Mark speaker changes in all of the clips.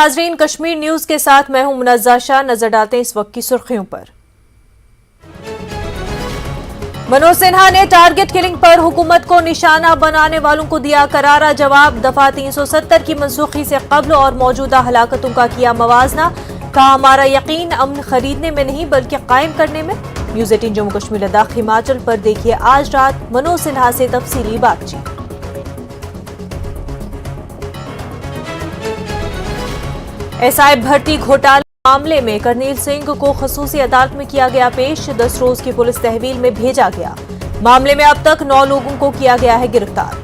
Speaker 1: नाज़रीन, कश्मीर न्यूज के साथ मैं हूं मुनज़्ज़ा शाह। नजर डालते हैं इस वक्त की सुर्खियों पर। मनोज सिन्हा ने टारगेट किलिंग पर हुकूमत को निशाना बनाने वालों को दिया करारा जवाब। दफा 370 की मनसूखी से कब्ल और मौजूदा हलाकतों का किया मवाजना। कहा, हमारा यकीन अमन खरीदने में नहीं बल्कि कायम करने में। न्यूज़ 18 जम्मू कश्मीर लद्दाख हिमाचल पर देखिए आज रात मनोज सिन्हा से तफसीली बातचीत। एसआई भर्ती घोटाले मामले में करनील सिंह को खसूसी अदालत में किया गया पेश। 10 रोज की पुलिस तहवील में भेजा गया। मामले में अब तक 9 लोगों को किया गया है गिरफ्तार।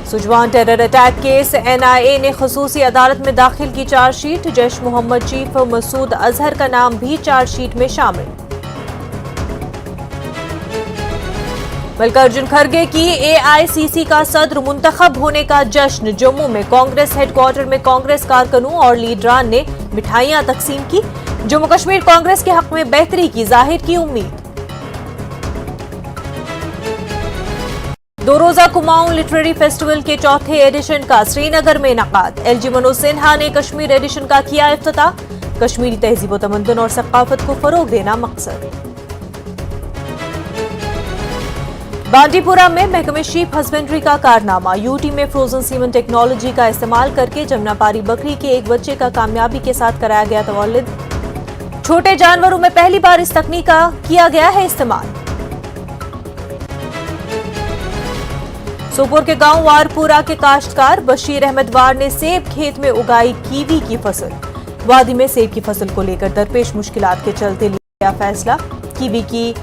Speaker 1: सुजवान टेरर अटैक केस एनआईए ने खसूसी अदालत में दाखिल की चार्जशीट। जैश मोहम्मद चीफ मसूद अजहर का नाम भी चार्जशीट में शामिल। मल्लिकार्जुन खड़गे की एआईसीसी का सदर मुंतखब होने का जश्न। जम्मू में कांग्रेस हेडक्वार्टर में कांग्रेस कारकुनों और लीडरान ने मिठाइयां तकसीम की। जम्मू कश्मीर कांग्रेस के हक में बेहतरी की जाहिर की उम्मीद। 2 रोजा कुमाऊं लिटरेरी फेस्टिवल के चौथे एडिशन का श्रीनगर में इनेकाद। एलजी मनोज सिन्हा ने कश्मीर एडिशन का किया इफ्तिताह। कश्मीरी तहजीब व तमद्दुन और सकाफत को फरोग देना मकसद। बांडीपुरा में महकमे शीप हस्बेंड्री का कारनामा। यूटी में फ्रोजन सीमन टेक्नोलॉजी का इस्तेमाल करके जमुनापारी बकरी के एक बच्चे का कामयाबी के साथ कराया गया तवल्लुद। छोटे जानवरों में पहली बार इस तकनीक का किया गया है इस्तेमाल। सोपोर के गांव वारपुरा के काश्तकार बशीर अहमद वार ने सेब खेत में उगाई कीवी की फसल। वादी में सेब की फसल को लेकर दरपेश मुश्किलात के चलते लिया फैसला। कीवी की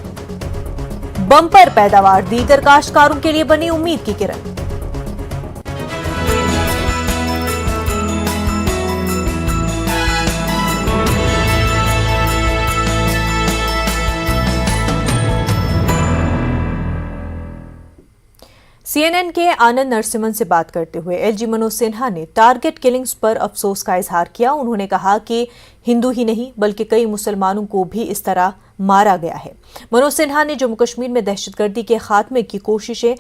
Speaker 1: बम्पर पैदावार दीगर काश्तकारों के लिए बनी उम्मीद की किरण। सीएनएन के आनंद नरसिम्हन से बात करते हुए एलजी मनोज सिन्हा ने टारगेट किलिंग्स पर अफसोस का इजहार किया। उन्होंने कहा कि हिंदू ही नहीं बल्कि कई मुसलमानों को भी इस तरह मारा गया है। मनोज सिन्हा ने जम्मू कश्मीर में दहशतगर्दी के खात्मे की कोशिशें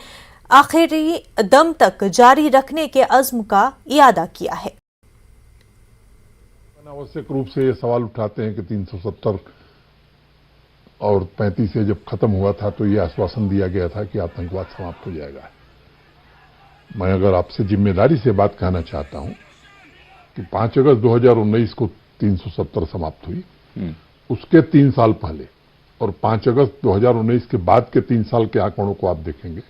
Speaker 1: आखिरी दम तक जारी रखने के अज़्म का इयादा किया है।
Speaker 2: अनावश्यक रूप से ये सवाल उठाते हैं कि 370 और 35 से जब खत्म हुआ था तो ये आश्वासन दिया गया था कि आतंकवाद समाप्त हो जाएगा। मैं अगर आपसे जिम्मेदारी से बात कहना चाहता हूं कि 5 अगस्त 2019 को 370 समाप्त हुई। उसके 3 साल पहले और 5 अगस्त 2019 के बाद के 3 साल के आंकड़ों को आप देखेंगे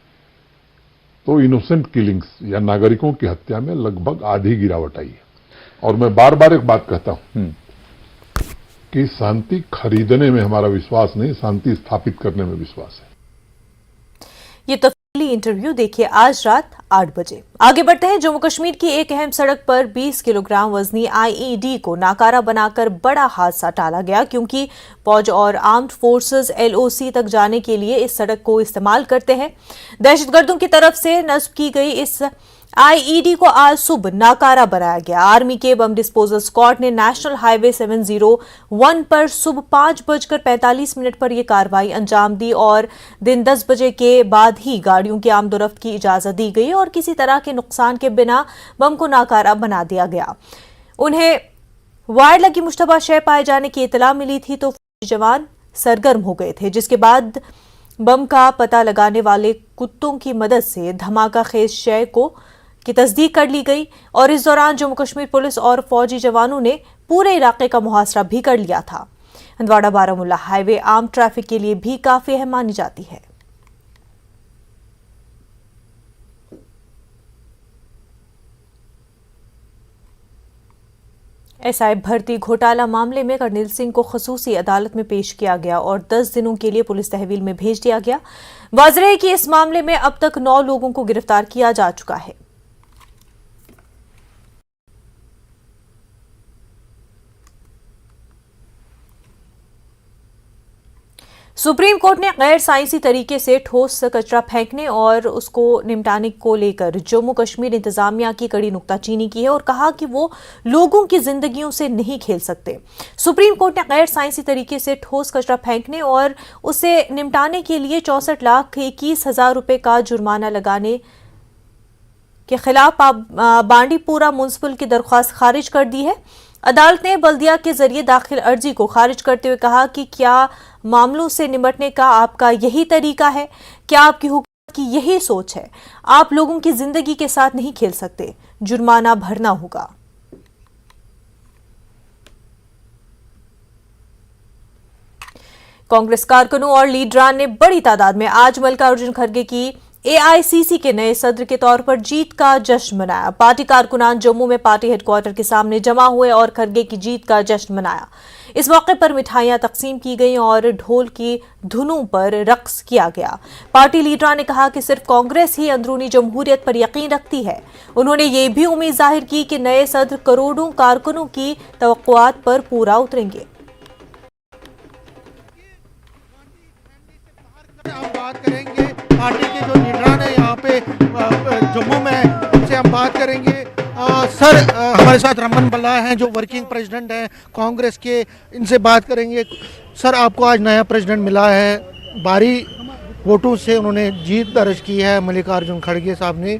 Speaker 2: तो इनोसेंट किलिंग्स या नागरिकों की हत्या में लगभग आधी गिरावट आई है। और मैं बार बार एक बात कहता हूं कि शांति खरीदने में हमारा विश्वास नहीं, शांति स्थापित करने में विश्वास है।
Speaker 1: ये तफसीली इंटरव्यू देखिए आज रात 8 बजे। आगे बढ़ते हैं। जम्मू कश्मीर की एक अहम सड़क पर 20 किलोग्राम वजनी आईईडी को नाकारा बनाकर बड़ा हादसा टाला गया, क्योंकि फौज और आर्म्ड फोर्सेस एलओसी तक जाने के लिए इस सड़क को इस्तेमाल करते हैं। दहशतगर्दों की तरफ से नस्ब की गई इस आईईडी को आज सुबह नाकारा बनाया गया। आर्मी के बम डिस्पोजल स्क्वाड ने नेशनल हाईवे 701 पर सुबह 5:45 पर यह कार्रवाई अंजाम दी और दिन 10 बजे के बाद ही गाड़ियों की आमदोरफ्त की इजाजत दी गई और किसी तरह के नुकसान के बिना बम को नाकारा बना दिया गया। उन्हें वायर लगी मुश्तबा शय पाए जाने की इतला मिली थी तो फौजी जवान सरगर्म हो गए थे, जिसके बाद बम का पता लगाने वाले कुत्तों की मदद से धमाका खेज शय की तस्दीक कर ली गई और इस दौरान जम्मू कश्मीर पुलिस और फौजी जवानों ने पूरे इलाके का मुहासरा भी कर लिया था। हंदवाड़ा बारामूला हाईवे आम ट्रैफिक के लिए भी काफी अहम मानी जाती है। एसआई भर्ती घोटाला मामले में करनील सिंह को खसूसी अदालत में पेश किया गया और 10 दिनों के लिए पुलिस तहवील में भेज दिया गया। वाज़ेह है कि इस मामले में अब तक 9 लोगों को गिरफ्तार किया जा चुका है। सुप्रीम कोर्ट ने गैर साइंसी तरीके से ठोस कचरा फेंकने और उसको निपटाने को लेकर जम्मू कश्मीर इंतजामिया की कड़ी नुक्ताचीनी की है और कहा कि वो लोगों की जिंदगियों से नहीं खेल सकते। सुप्रीम कोर्ट ने गैर साइंसी तरीके से ठोस कचरा फेंकने और उसे निपटाने के लिए 64,21,000 रुपए का जुर्माना लगाने के खिलाफ बांडी पूरा म्युनिसिपल की दरख्वास्त खारिज कर दी है। अदालत ने बल्दिया के जरिए दाखिल अर्जी को खारिज करते हुए कहा कि क्या मामलों से निपटने का आपका यही तरीका है? क्या आपकी हुकूमत की यही सोच है? आप लोगों की जिंदगी के साथ नहीं खेल सकते, जुर्माना भरना होगा। कांग्रेस कारकुनों और लीडरान ने बड़ी तादाद में आज मल्लिकार्जुन खड़गे की एआईसीसी के नए सदर के तौर पर जीत का जश्न मनाया। पार्टी कारकुनान जम्मू में पार्टी हेडक्वार्टर के सामने जमा हुए और खड़गे की जीत का जश्न मनाया। इस मौके पर मिठाइयां तकसीम की गईं और ढोल की धुनों पर रक्स किया गया। पार्टी लीडरान ने कहा कि सिर्फ कांग्रेस ही अंदरूनी जमहूरियत पर यकीन रखती है। उन्होंने ये भी उम्मीद जाहिर की कि नए सदर करोड़ों कारकुनों की तवक्कुआत पर पूरा उतरेंगे।
Speaker 3: हम बात करेंगे पार्टी के जो लीडरान है यहाँ पे जम्मू में, उनसे हम बात करेंगे। सर, हमारे साथ रमन बल्ला हैं जो वर्किंग प्रेसिडेंट हैं कांग्रेस के, इनसे बात करेंगे। सर, आपको आज नया प्रेसिडेंट मिला है, भारी वोटों से उन्होंने जीत दर्ज की है मल्लिकार्जुन खड़गे साहब ने,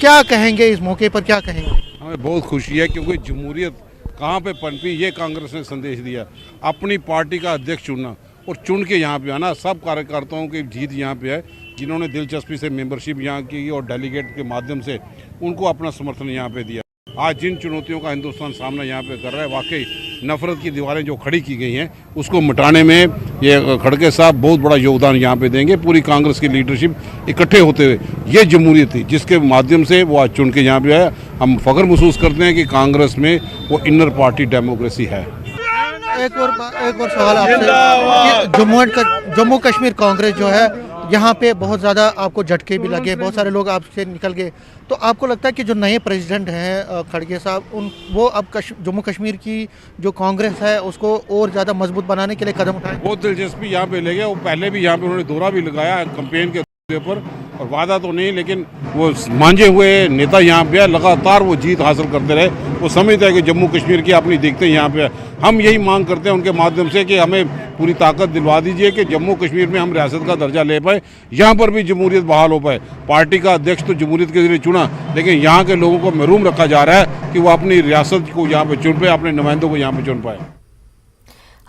Speaker 3: क्या कहेंगे इस मौके पर, क्या कहेंगे?
Speaker 4: हमें बहुत खुशी है क्योंकि जमहूरियत कहाँ पे पनपी ये कांग्रेस ने संदेश दिया। अपनी पार्टी का अध्यक्ष चुनना और चुन के यहाँ पे आना, सब कार्यकर्ताओं की जीत यहाँ पे है जिन्होंने दिलचस्पी से मेंबरशिप यहाँ की और डेलीगेट के माध्यम से उनको अपना समर्थन यहाँ पे दिया। आज जिन चुनौतियों का हिंदुस्तान सामना यहाँ पे कर रहा है, वाकई नफरत की दीवारें जो खड़ी की गई हैं उसको मिटाने में ये खड़गे साहब बहुत बड़ा योगदान यहाँ पे देंगे। पूरी कांग्रेस की लीडरशिप इकट्ठे होते हुए ये जमहूरियत थी जिसके माध्यम से वो आज चुन के यहाँ पे आया। हम फख्र महसूस करते हैं कि कांग्रेस में वो इनर पार्टी डेमोक्रेसी है।
Speaker 3: एक और सवाल आपसे, जम्मू कश्मीर कांग्रेस जो है यहाँ पे बहुत ज़्यादा आपको झटके भी लगे, बहुत सारे लोग आपसे निकल गए, तो आपको लगता है कि जो नए प्रेसिडेंट हैं खड़गे साहब, वो अब जम्मू कश्मीर की जो कांग्रेस है उसको और ज़्यादा मजबूत बनाने के लिए कदम उठाए?
Speaker 4: बहुत दिलचस्पी यहाँ पे ले गए। वो पहले भी यहाँ पे उन्होंने दौरा भी लगाया कैंपेन के पर, और वादा तो नहीं लेकिन वो मांझे हुए नेता यहाँ पे लगातार वो जीत हासिल करते रहे। वो समझते हैं कि जम्मू कश्मीर की अपनी देखते यहाँ पे हम यही मांग करते हैं उनके माध्यम से कि हमें पूरी ताकत दिलवा दीजिए कि जम्मू कश्मीर में हम रियासत का दर्जा ले पाए, यहाँ पर भी जमहूरियत बहाल हो पाए। पार्टी का अध्यक्ष तो जमहूरियत के जरिए चुना, लेकिन यहाँ के लोगों को महरूम रखा जा रहा है कि वो अपनी रियासत को यहाँ पे चुन पाए, अपने नुमाइंदों को यहाँ पे चुन पाए।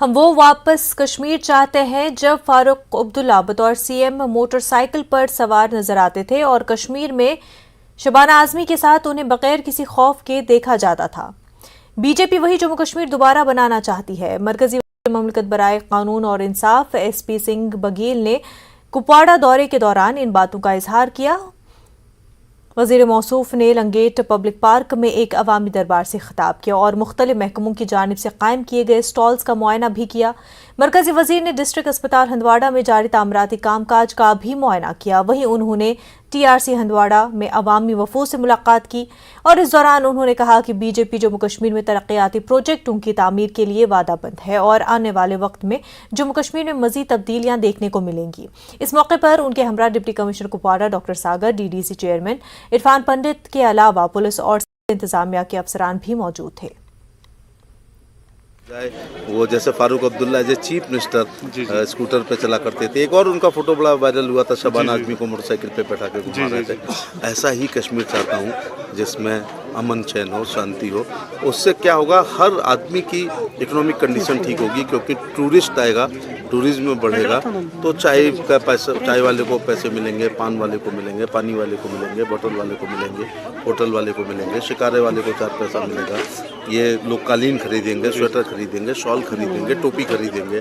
Speaker 1: हम वो वापस कश्मीर चाहते हैं जब फारूक अब्दुल्ला बतौर सीएम मोटरसाइकिल पर सवार नजर आते थे और कश्मीर में शबाना आजमी के साथ उन्हें बगैर किसी खौफ के देखा जाता था। बीजेपी वही जम्मू कश्मीर दोबारा बनाना चाहती है। मरकजी ममलकत बराए कानून और इंसाफ एसपी सिंह बघेल ने कुपवाड़ा दौरे के दौरान इन बातों का इजहार किया। वजीर मौसूफ ने लंगेट पब्लिक पार्क में एक अवामी दरबार से खिताब किया और मुख्तलिफ महकमों की जानिब से कायम किए गए स्टॉल्स का मुआयना भी किया। मरकजी वजीर ने डिस्ट्रिक्ट अस्पताल हंदवाड़ा में जारी तामीराती कामकाज का भी मुआयना किया। वहीं उन्होंने टीआरसी हंदवाड़ा में अवामी वफूद से मुलाकात की और इस दौरान उन्होंने कहा कि बीजेपी जम्मू कश्मीर में तरक्याती प्रोजेक्टों की तामीर के लिए वादाबंद है और आने वाले वक्त में जम्मू कश्मीर में मजीद तब्दीलियां देखने को मिलेंगी। इस मौके पर उनके हमरा डिप्टी कमिश्नर कुपवाड़ा डॉक्टर सागर, डीडीसी चेयरमैन इरफान पंडित के अलावा पुलिस और इंतजामिया के अफसरान भी मौजूद थे।
Speaker 5: वो जैसे Farooq Abdullah as a chief minister scooter पे चला करते थे। एक और उनका फोटो बड़ा वायरल हुआ था, शबाना आजमी को मोटरसाइकिल पे बैठा के घुमा रहे थे। ऐसा ही कश्मीर चाहता हूँ जिसमें अमन चैन हो, शांति हो। उससे क्या होगा, हर आदमी की इकोनॉमिक कंडीशन ठीक होगी क्योंकि टूरिस्ट आएगा, टूरिज्म बढ़ेगा तो चाय का पैसा, चाय वाले को पैसे मिलेंगे, पान वाले को मिलेंगे, पानी वाले को मिलेंगे, बोतल वाले को मिलेंगे, होटल वाले को मिलेंगे, शिकारे वाले को 4 पैसा मिलेगा। ये लोग कालीन खरीदेंगे, स्वेटर खरीदेंगे, शॉल खरीदेंगे, टोपी खरीदेंगे,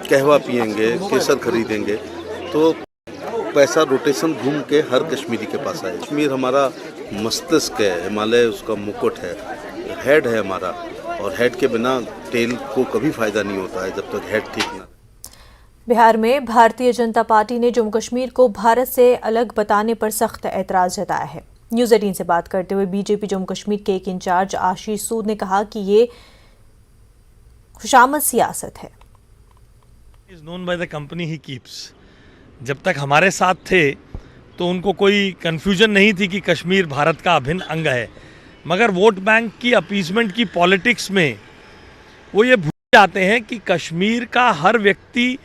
Speaker 5: कहवा पियेंगे, केसर खरीदेंगे, तो पैसा रोटेशन घूम के हर कश्मीरी के पास आए। कश्मीर हमारा मस्तिष्क है, हिमालय उसका मुकुट है, हेड है हमारा, और हेड के बिना टेल को कभी फायदा नहीं होता है जब तक हेड ठीक ना।
Speaker 1: बिहार में भारतीय जनता पार्टी ने जम्मू कश्मीर को भारत से अलग बताने पर सख्त एतराज जताया है। न्यूज 18 से बात करते हुए बीजेपी जम्मू कश्मीर के एक इंचार्ज आशीष सूद ने कहा कि ये खुशामद सियासत है।
Speaker 6: Is known by the company he keeps. जब तक हमारे साथ थे तो उनको कोई कन्फ्यूजन नहीं थी कि कश्मीर भारत का अभिन्न अंग है, मगर वोट बैंक की अपीसमेंट की पॉलिटिक्स में वो ये भूल जाते हैं कि कश्मीर का हर व्यक्ति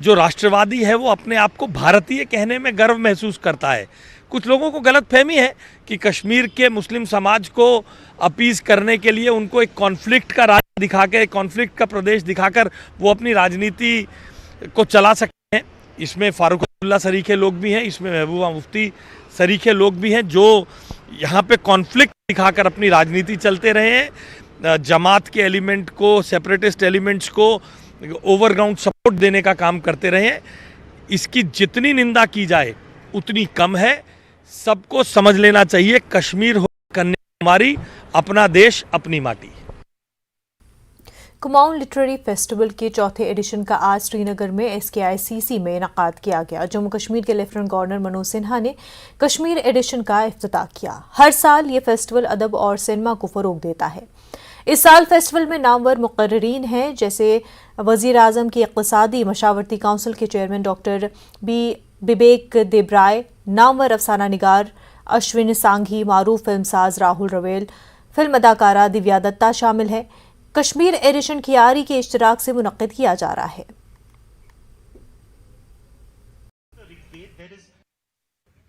Speaker 6: जो राष्ट्रवादी है वो अपने आप को भारतीय कहने में गर्व महसूस करता है। कुछ लोगों को गलत फहमी है कि कश्मीर के मुस्लिम समाज को अपीज़ करने के लिए उनको एक कॉन्फ्लिक्ट का राज्य दिखा के, कॉन्फ्लिक्ट का प्रदेश दिखाकर वो अपनी राजनीति को चला सकते हैं। इसमें फारूक अब्दुल्ला सरीखे लोग भी हैं, इसमें महबूबा मुफ्ती सरीखे लोग भी हैं जो यहाँ पे कॉन्फ्लिक्ट दिखाकर अपनी राजनीति चलते रहे हैं। जमात के एलिमेंट को, सेपरेटिस्ट एलिमेंट्स को ओवरग्राउंड सपोर्ट देने का काम करते रहे हैं। इसकी जितनी निंदा की जाए उतनी कम है। सबको समझ लेना चाहिए कश्मीर हो कन्याकुमारी, अपना देश अपनी माटी।
Speaker 1: कुमाऊं लिटरेरी फेस्टिवल के चौथे एडिशन का आज श्रीनगर में SKICC में इनेकाद किया गया। जम्मू कश्मीर के लेफ्टिनेंट गवर्नर मनोज सिन्हा ने कश्मीर एडिशन का इफ्तिताह किया। हर साल ये फेस्टिवल अदब और सिनेमा को फरोग देता है। इस साल फेस्टिवल में नामवर मुकर्रिरीन हैं, जैसे वजीर आजम की इक़्तिसादी मशावरती काउंसिल के चेयरमैन डॉक्टर बिबेक देबराय, नामवर अफसाना निगार अश्विन सांघी, मारूफ फिल्मसाज राहुल रवेल, फिल्म अदाकारा दिव्या दत्ता शामिल है। कश्मीर एडिशन कियारी के इश्तिराक से मुनक्किद किया जा रहा है।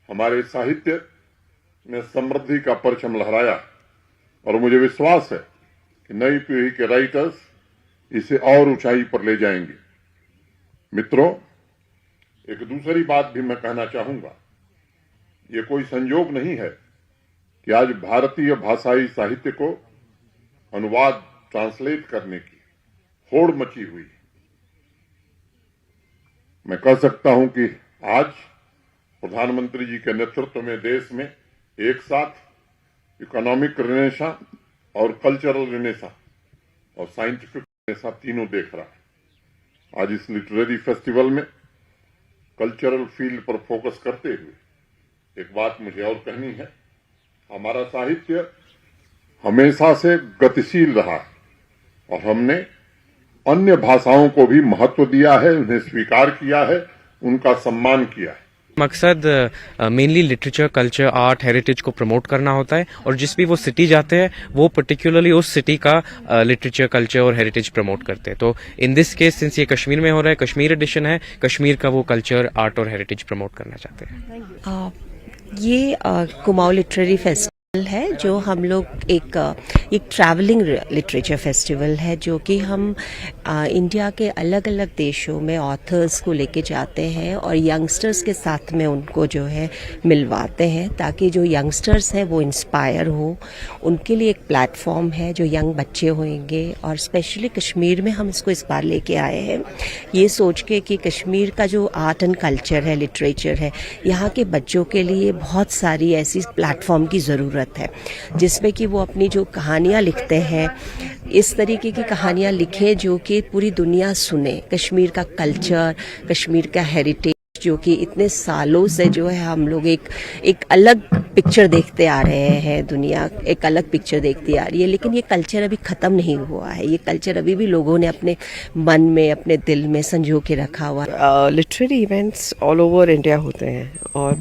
Speaker 2: हमारे साहित्य ने समृद्धि का परचम लहराया और मुझे विश्वास है कि नई पीढ़ी के राइटर्स इसे और ऊंचाई पर ले जाएंगे। मित्रों, एक दूसरी बात भी मैं कहना चाहूंगा। ये कोई संयोग नहीं है कि आज भारतीय भाषाई साहित्य को अनुवाद, ट्रांसलेट करने की होड़ मची हुई है। मैं कह सकता हूं कि आज प्रधानमंत्री जी के नेतृत्व में देश में एक साथ इकोनॉमिक रिनेसा और कल्चरल रिनेसा और साइंटिफिक रिनेसा तीनों देख रहा है। आज इस लिटरेरी फेस्टिवल में कल्चरल फील्ड पर फोकस करते हुए एक बात मुझे और कहनी है। हमारा साहित्य हमेशा से गतिशील रहा है और हमने अन्य भाषाओं को भी महत्व दिया है, उन्हें स्वीकार किया है, उनका सम्मान किया है।
Speaker 7: मकसद mainly literature, culture, art, heritage को प्रमोट करना होता है और जिस भी वो सिटी जाते हैं वो पर्टिकुलरली उस सिटी का लिटरेचर, कल्चर और हेरिटेज प्रमोट करते हैं। तो इन दिस केस सिंस ये कश्मीर में हो रहा है, कश्मीर एडिशन है, कश्मीर का वो कल्चर, आर्ट और हेरिटेज प्रमोट करना चाहते हैं।
Speaker 8: ये कुमाऊं लिटरेरी फेस्टिवल है जो हम लोग एक ट्रैवलिंग लिटरेचर फेस्टिवल है जो कि हम इंडिया के अलग अलग देशों में ऑथर्स को लेके जाते हैं और यंगस्टर्स के साथ में उनको जो है मिलवाते हैं ताकि जो यंगस्टर्स हैं वो इंस्पायर हो। उनके लिए एक प्लेटफॉर्म है जो यंग बच्चे होंगे और स्पेशली कश्मीर में हम इसको इस बार लेके आए हैं ये सोच के कि कश्मीर का जो आर्ट एंड कल्चर है, लिटरेचर है, यहाँ के बच्चों के लिए बहुत सारी ऐसी प्लेटफॉर्म की ज़रूरत है जिसमें कि वो अपनी जो कहानियाँ लिखते हैं इस तरीके की कहानियाँ लिखें जो कि पूरी दुनिया सुने। कश्मीर का कल्चर, कश्मीर का हेरिटेज जो कि इतने सालों से जो है हम लोग एक अलग पिक्चर देखते आ रहे हैं, दुनिया एक अलग पिक्चर देखती आ रही है, लेकिन ये कल्चर अभी ख़त्म नहीं हुआ है। ये कल्चर अभी भी लोगों ने अपने मन में, अपने दिल में संजो के रखा हुआ।
Speaker 9: Literary events all over India होते हैं और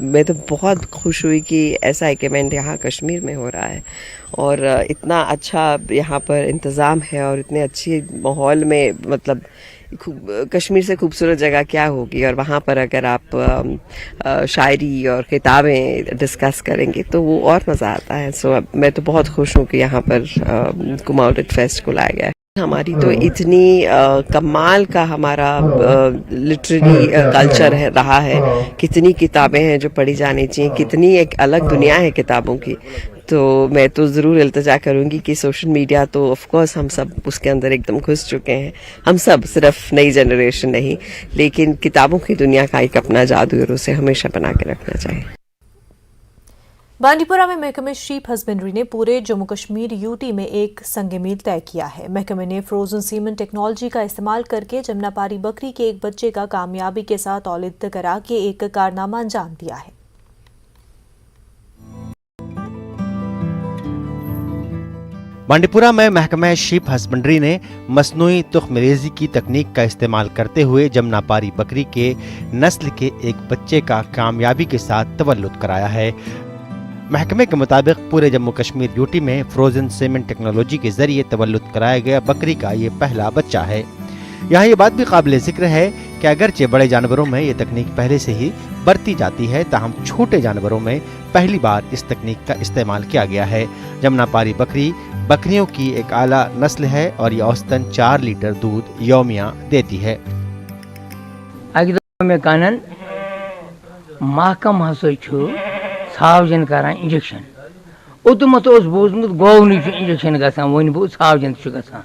Speaker 9: मैं तो बहुत खुश हुई कि ऐसा एक इवेंट यहाँ कश्मीर में हो रहा है और इतना अच्छा यहाँ पर इंतज़ाम है और इतने अच्छी माहौल में, मतलब कश्मीर से खूबसूरत जगह क्या होगी। और वहाँ पर अगर आप शायरी और किताबें डिस्कस करेंगे तो वो और मज़ा आता है। सो मैं तो बहुत खुश हूँ कि यहाँ पर कुमाऊं लिट फेस्ट को लाया गया है। हमारी तो इतनी कमाल का हमारा लिटरेरी कल्चर है रहा है, कितनी किताबें हैं जो पढ़ी जानी चाहिए, कितनी एक अलग दुनिया है किताबों की। तो मैं तो ज़रूर इल्तिजा करूँगी कि सोशल मीडिया तो ऑफ कोर्स हम सब उसके अंदर एकदम घुस चुके हैं, हम सब, सिर्फ नई जनरेशन नहीं, लेकिन किताबों की दुनिया का एक अपना जादू और उसे हमेशा बना के रखना चाहिए।
Speaker 1: बांडीपुरा में महकमे शीप हस्बेंड्री ने पूरे जम्मू कश्मीर यूटी में एक संग मील तय किया है। महकमे ने फ्रोजन सीमन टेक्नोलॉजी का इस्तेमाल करके जमनापारी बकरी के एक बच्चे का कामयाबी के साथ औलिद करा के एक कारनामा अंजाम दिया है।
Speaker 10: बांडीपुरा में महकमा शीप हस्बेंड्री ने मसनूई तुखमरेजी की तकनीक का इस्तेमाल करते हुए जमनापारी बकरी के नस्ल के एक बच्चे का कामयाबी के साथ तवल्लुद कराया है। महकमे के मुताबिक पूरे जम्मू कश्मीर यूटी में फ्रोजन सीमेंट टेक्नोलॉजी के जरिए तवल्लुद कराया गया बकरी का ये पहला बच्चा है। यहाँ ये बात भी काबिल जिक्र है कि अगरचे बड़े जानवरों में ये तकनीक पहले से ही बरती जाती है, ताहम छोटे जानवरों में पहली बार इस तकनीक का इस्तेमाल किया गया है। जमुनापारी बकरी बकरियों की एक आला नस्ल है और ये औसतन 4 लीटर दूध यौमिया देती है।
Speaker 11: में कानन महकम हसा छावजन करान इंजेक्शन ओतुमत बोजमुत गोवन इंजेक्शन गसान वन बो छावजन गसान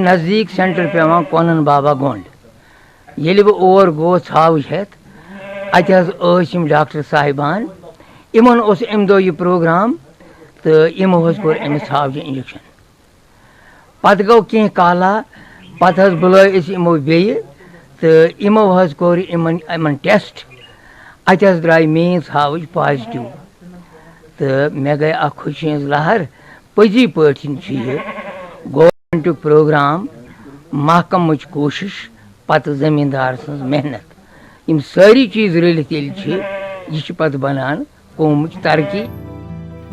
Speaker 11: नज़दीक सेंटर पेवान कोनन बाबा गोंड ये बह और गो छाव हेत अतम डॉक्टर साहिबान इमन अम दो यह प्रोग्राम तो इमो कोर अमिस छावजन इंजेक्शन पत गो कह काला पत बुलाय इमो बे तो इमो कोर इमन टेस्ट अत द्राय मेन छावज पॉजिटिव तो मे गई अ खुशी लहर पजी पठन गवर्नमेंट प्रोग्राम महकम कोशिश पत जमींदार सज मेहनत यम सारी चीज रलित यह पत बनान कौम तरक्की।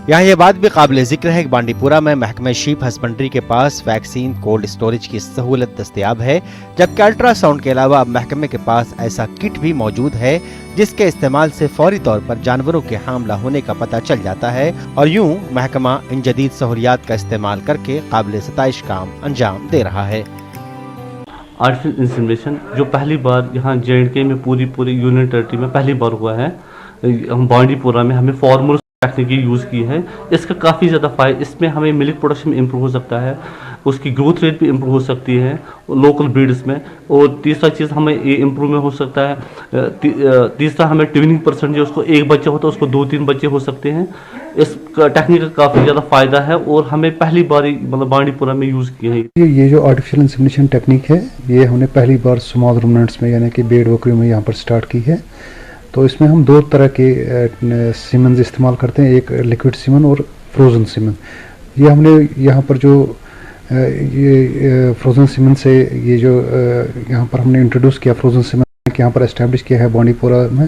Speaker 10: यहाँ ये बात भी काबिल जिक्र है कि बांडीपुरा में महकमे शीप हस्बेंड्री के पास वैक्सीन कोल्ड स्टोरेज की सहूलत दस्तयाब है, जबकि अल्ट्रासाउंड के अलावा अब महकमे के पास ऐसा किट भी मौजूद है जिसके इस्तेमाल से फौरी तौर पर जानवरों के हामला होने का पता चल जाता है और यूं महकमा इन जदीद सहूलियात का इस्तेमाल करके काबिल सताइश काम अंजाम दे रहा है।
Speaker 12: आर्टिफिशियल इंसेमिनेशन जो पहली बार यहाँ J&K में पूरी यूनियन टेरिटरी में पहली बार हुआ है, हम बांडीपुरा में हमें फॉर्मल टेक्निक यूज़ की है। इसका काफ़ी ज़्यादा फ़ायदा, इसमें हमें मिल्क प्रोडक्शन में इम्प्रूव हो सकता है, उसकी ग्रोथ रेट भी इम्प्रूव हो सकती है लोकल ब्रीड्स में। और तीसरा चीज़ हमें ये इम्प्रूव में हो सकता है, तीसरा हमें ट्विनिंग परसेंट जो उसको एक बच्चा होता है उसको 2-3 बच्चे हो सकते हैं। इस टेक्निक का काफ़ी ज़्यादा फ़ायदा है और हमें पहली बार मतलब बांडीपुरा में यूज़ किया है।
Speaker 13: ये जो आर्टिफिशियल इंसेमिनेशन टेक्निक है ये हमने पहली बार स्मॉल रूमिनेंट्स में यानी कि भेड़ बकरियों में यहाँ पर स्टार्ट की है। तो इसमें हम 2 तरह के सीमन इस्तेमाल करते हैं, एक लिक्विड सीमन और फ्रोज़न सीमन। ये हमने यहाँ पर जो ये फ्रोज़न सीमन से ये जो यहाँ पर हमने इंट्रोड्यूस किया फ्रोज़न सीमन यहाँ पर एस्टैब्लिश किया है बांडीपुरा में।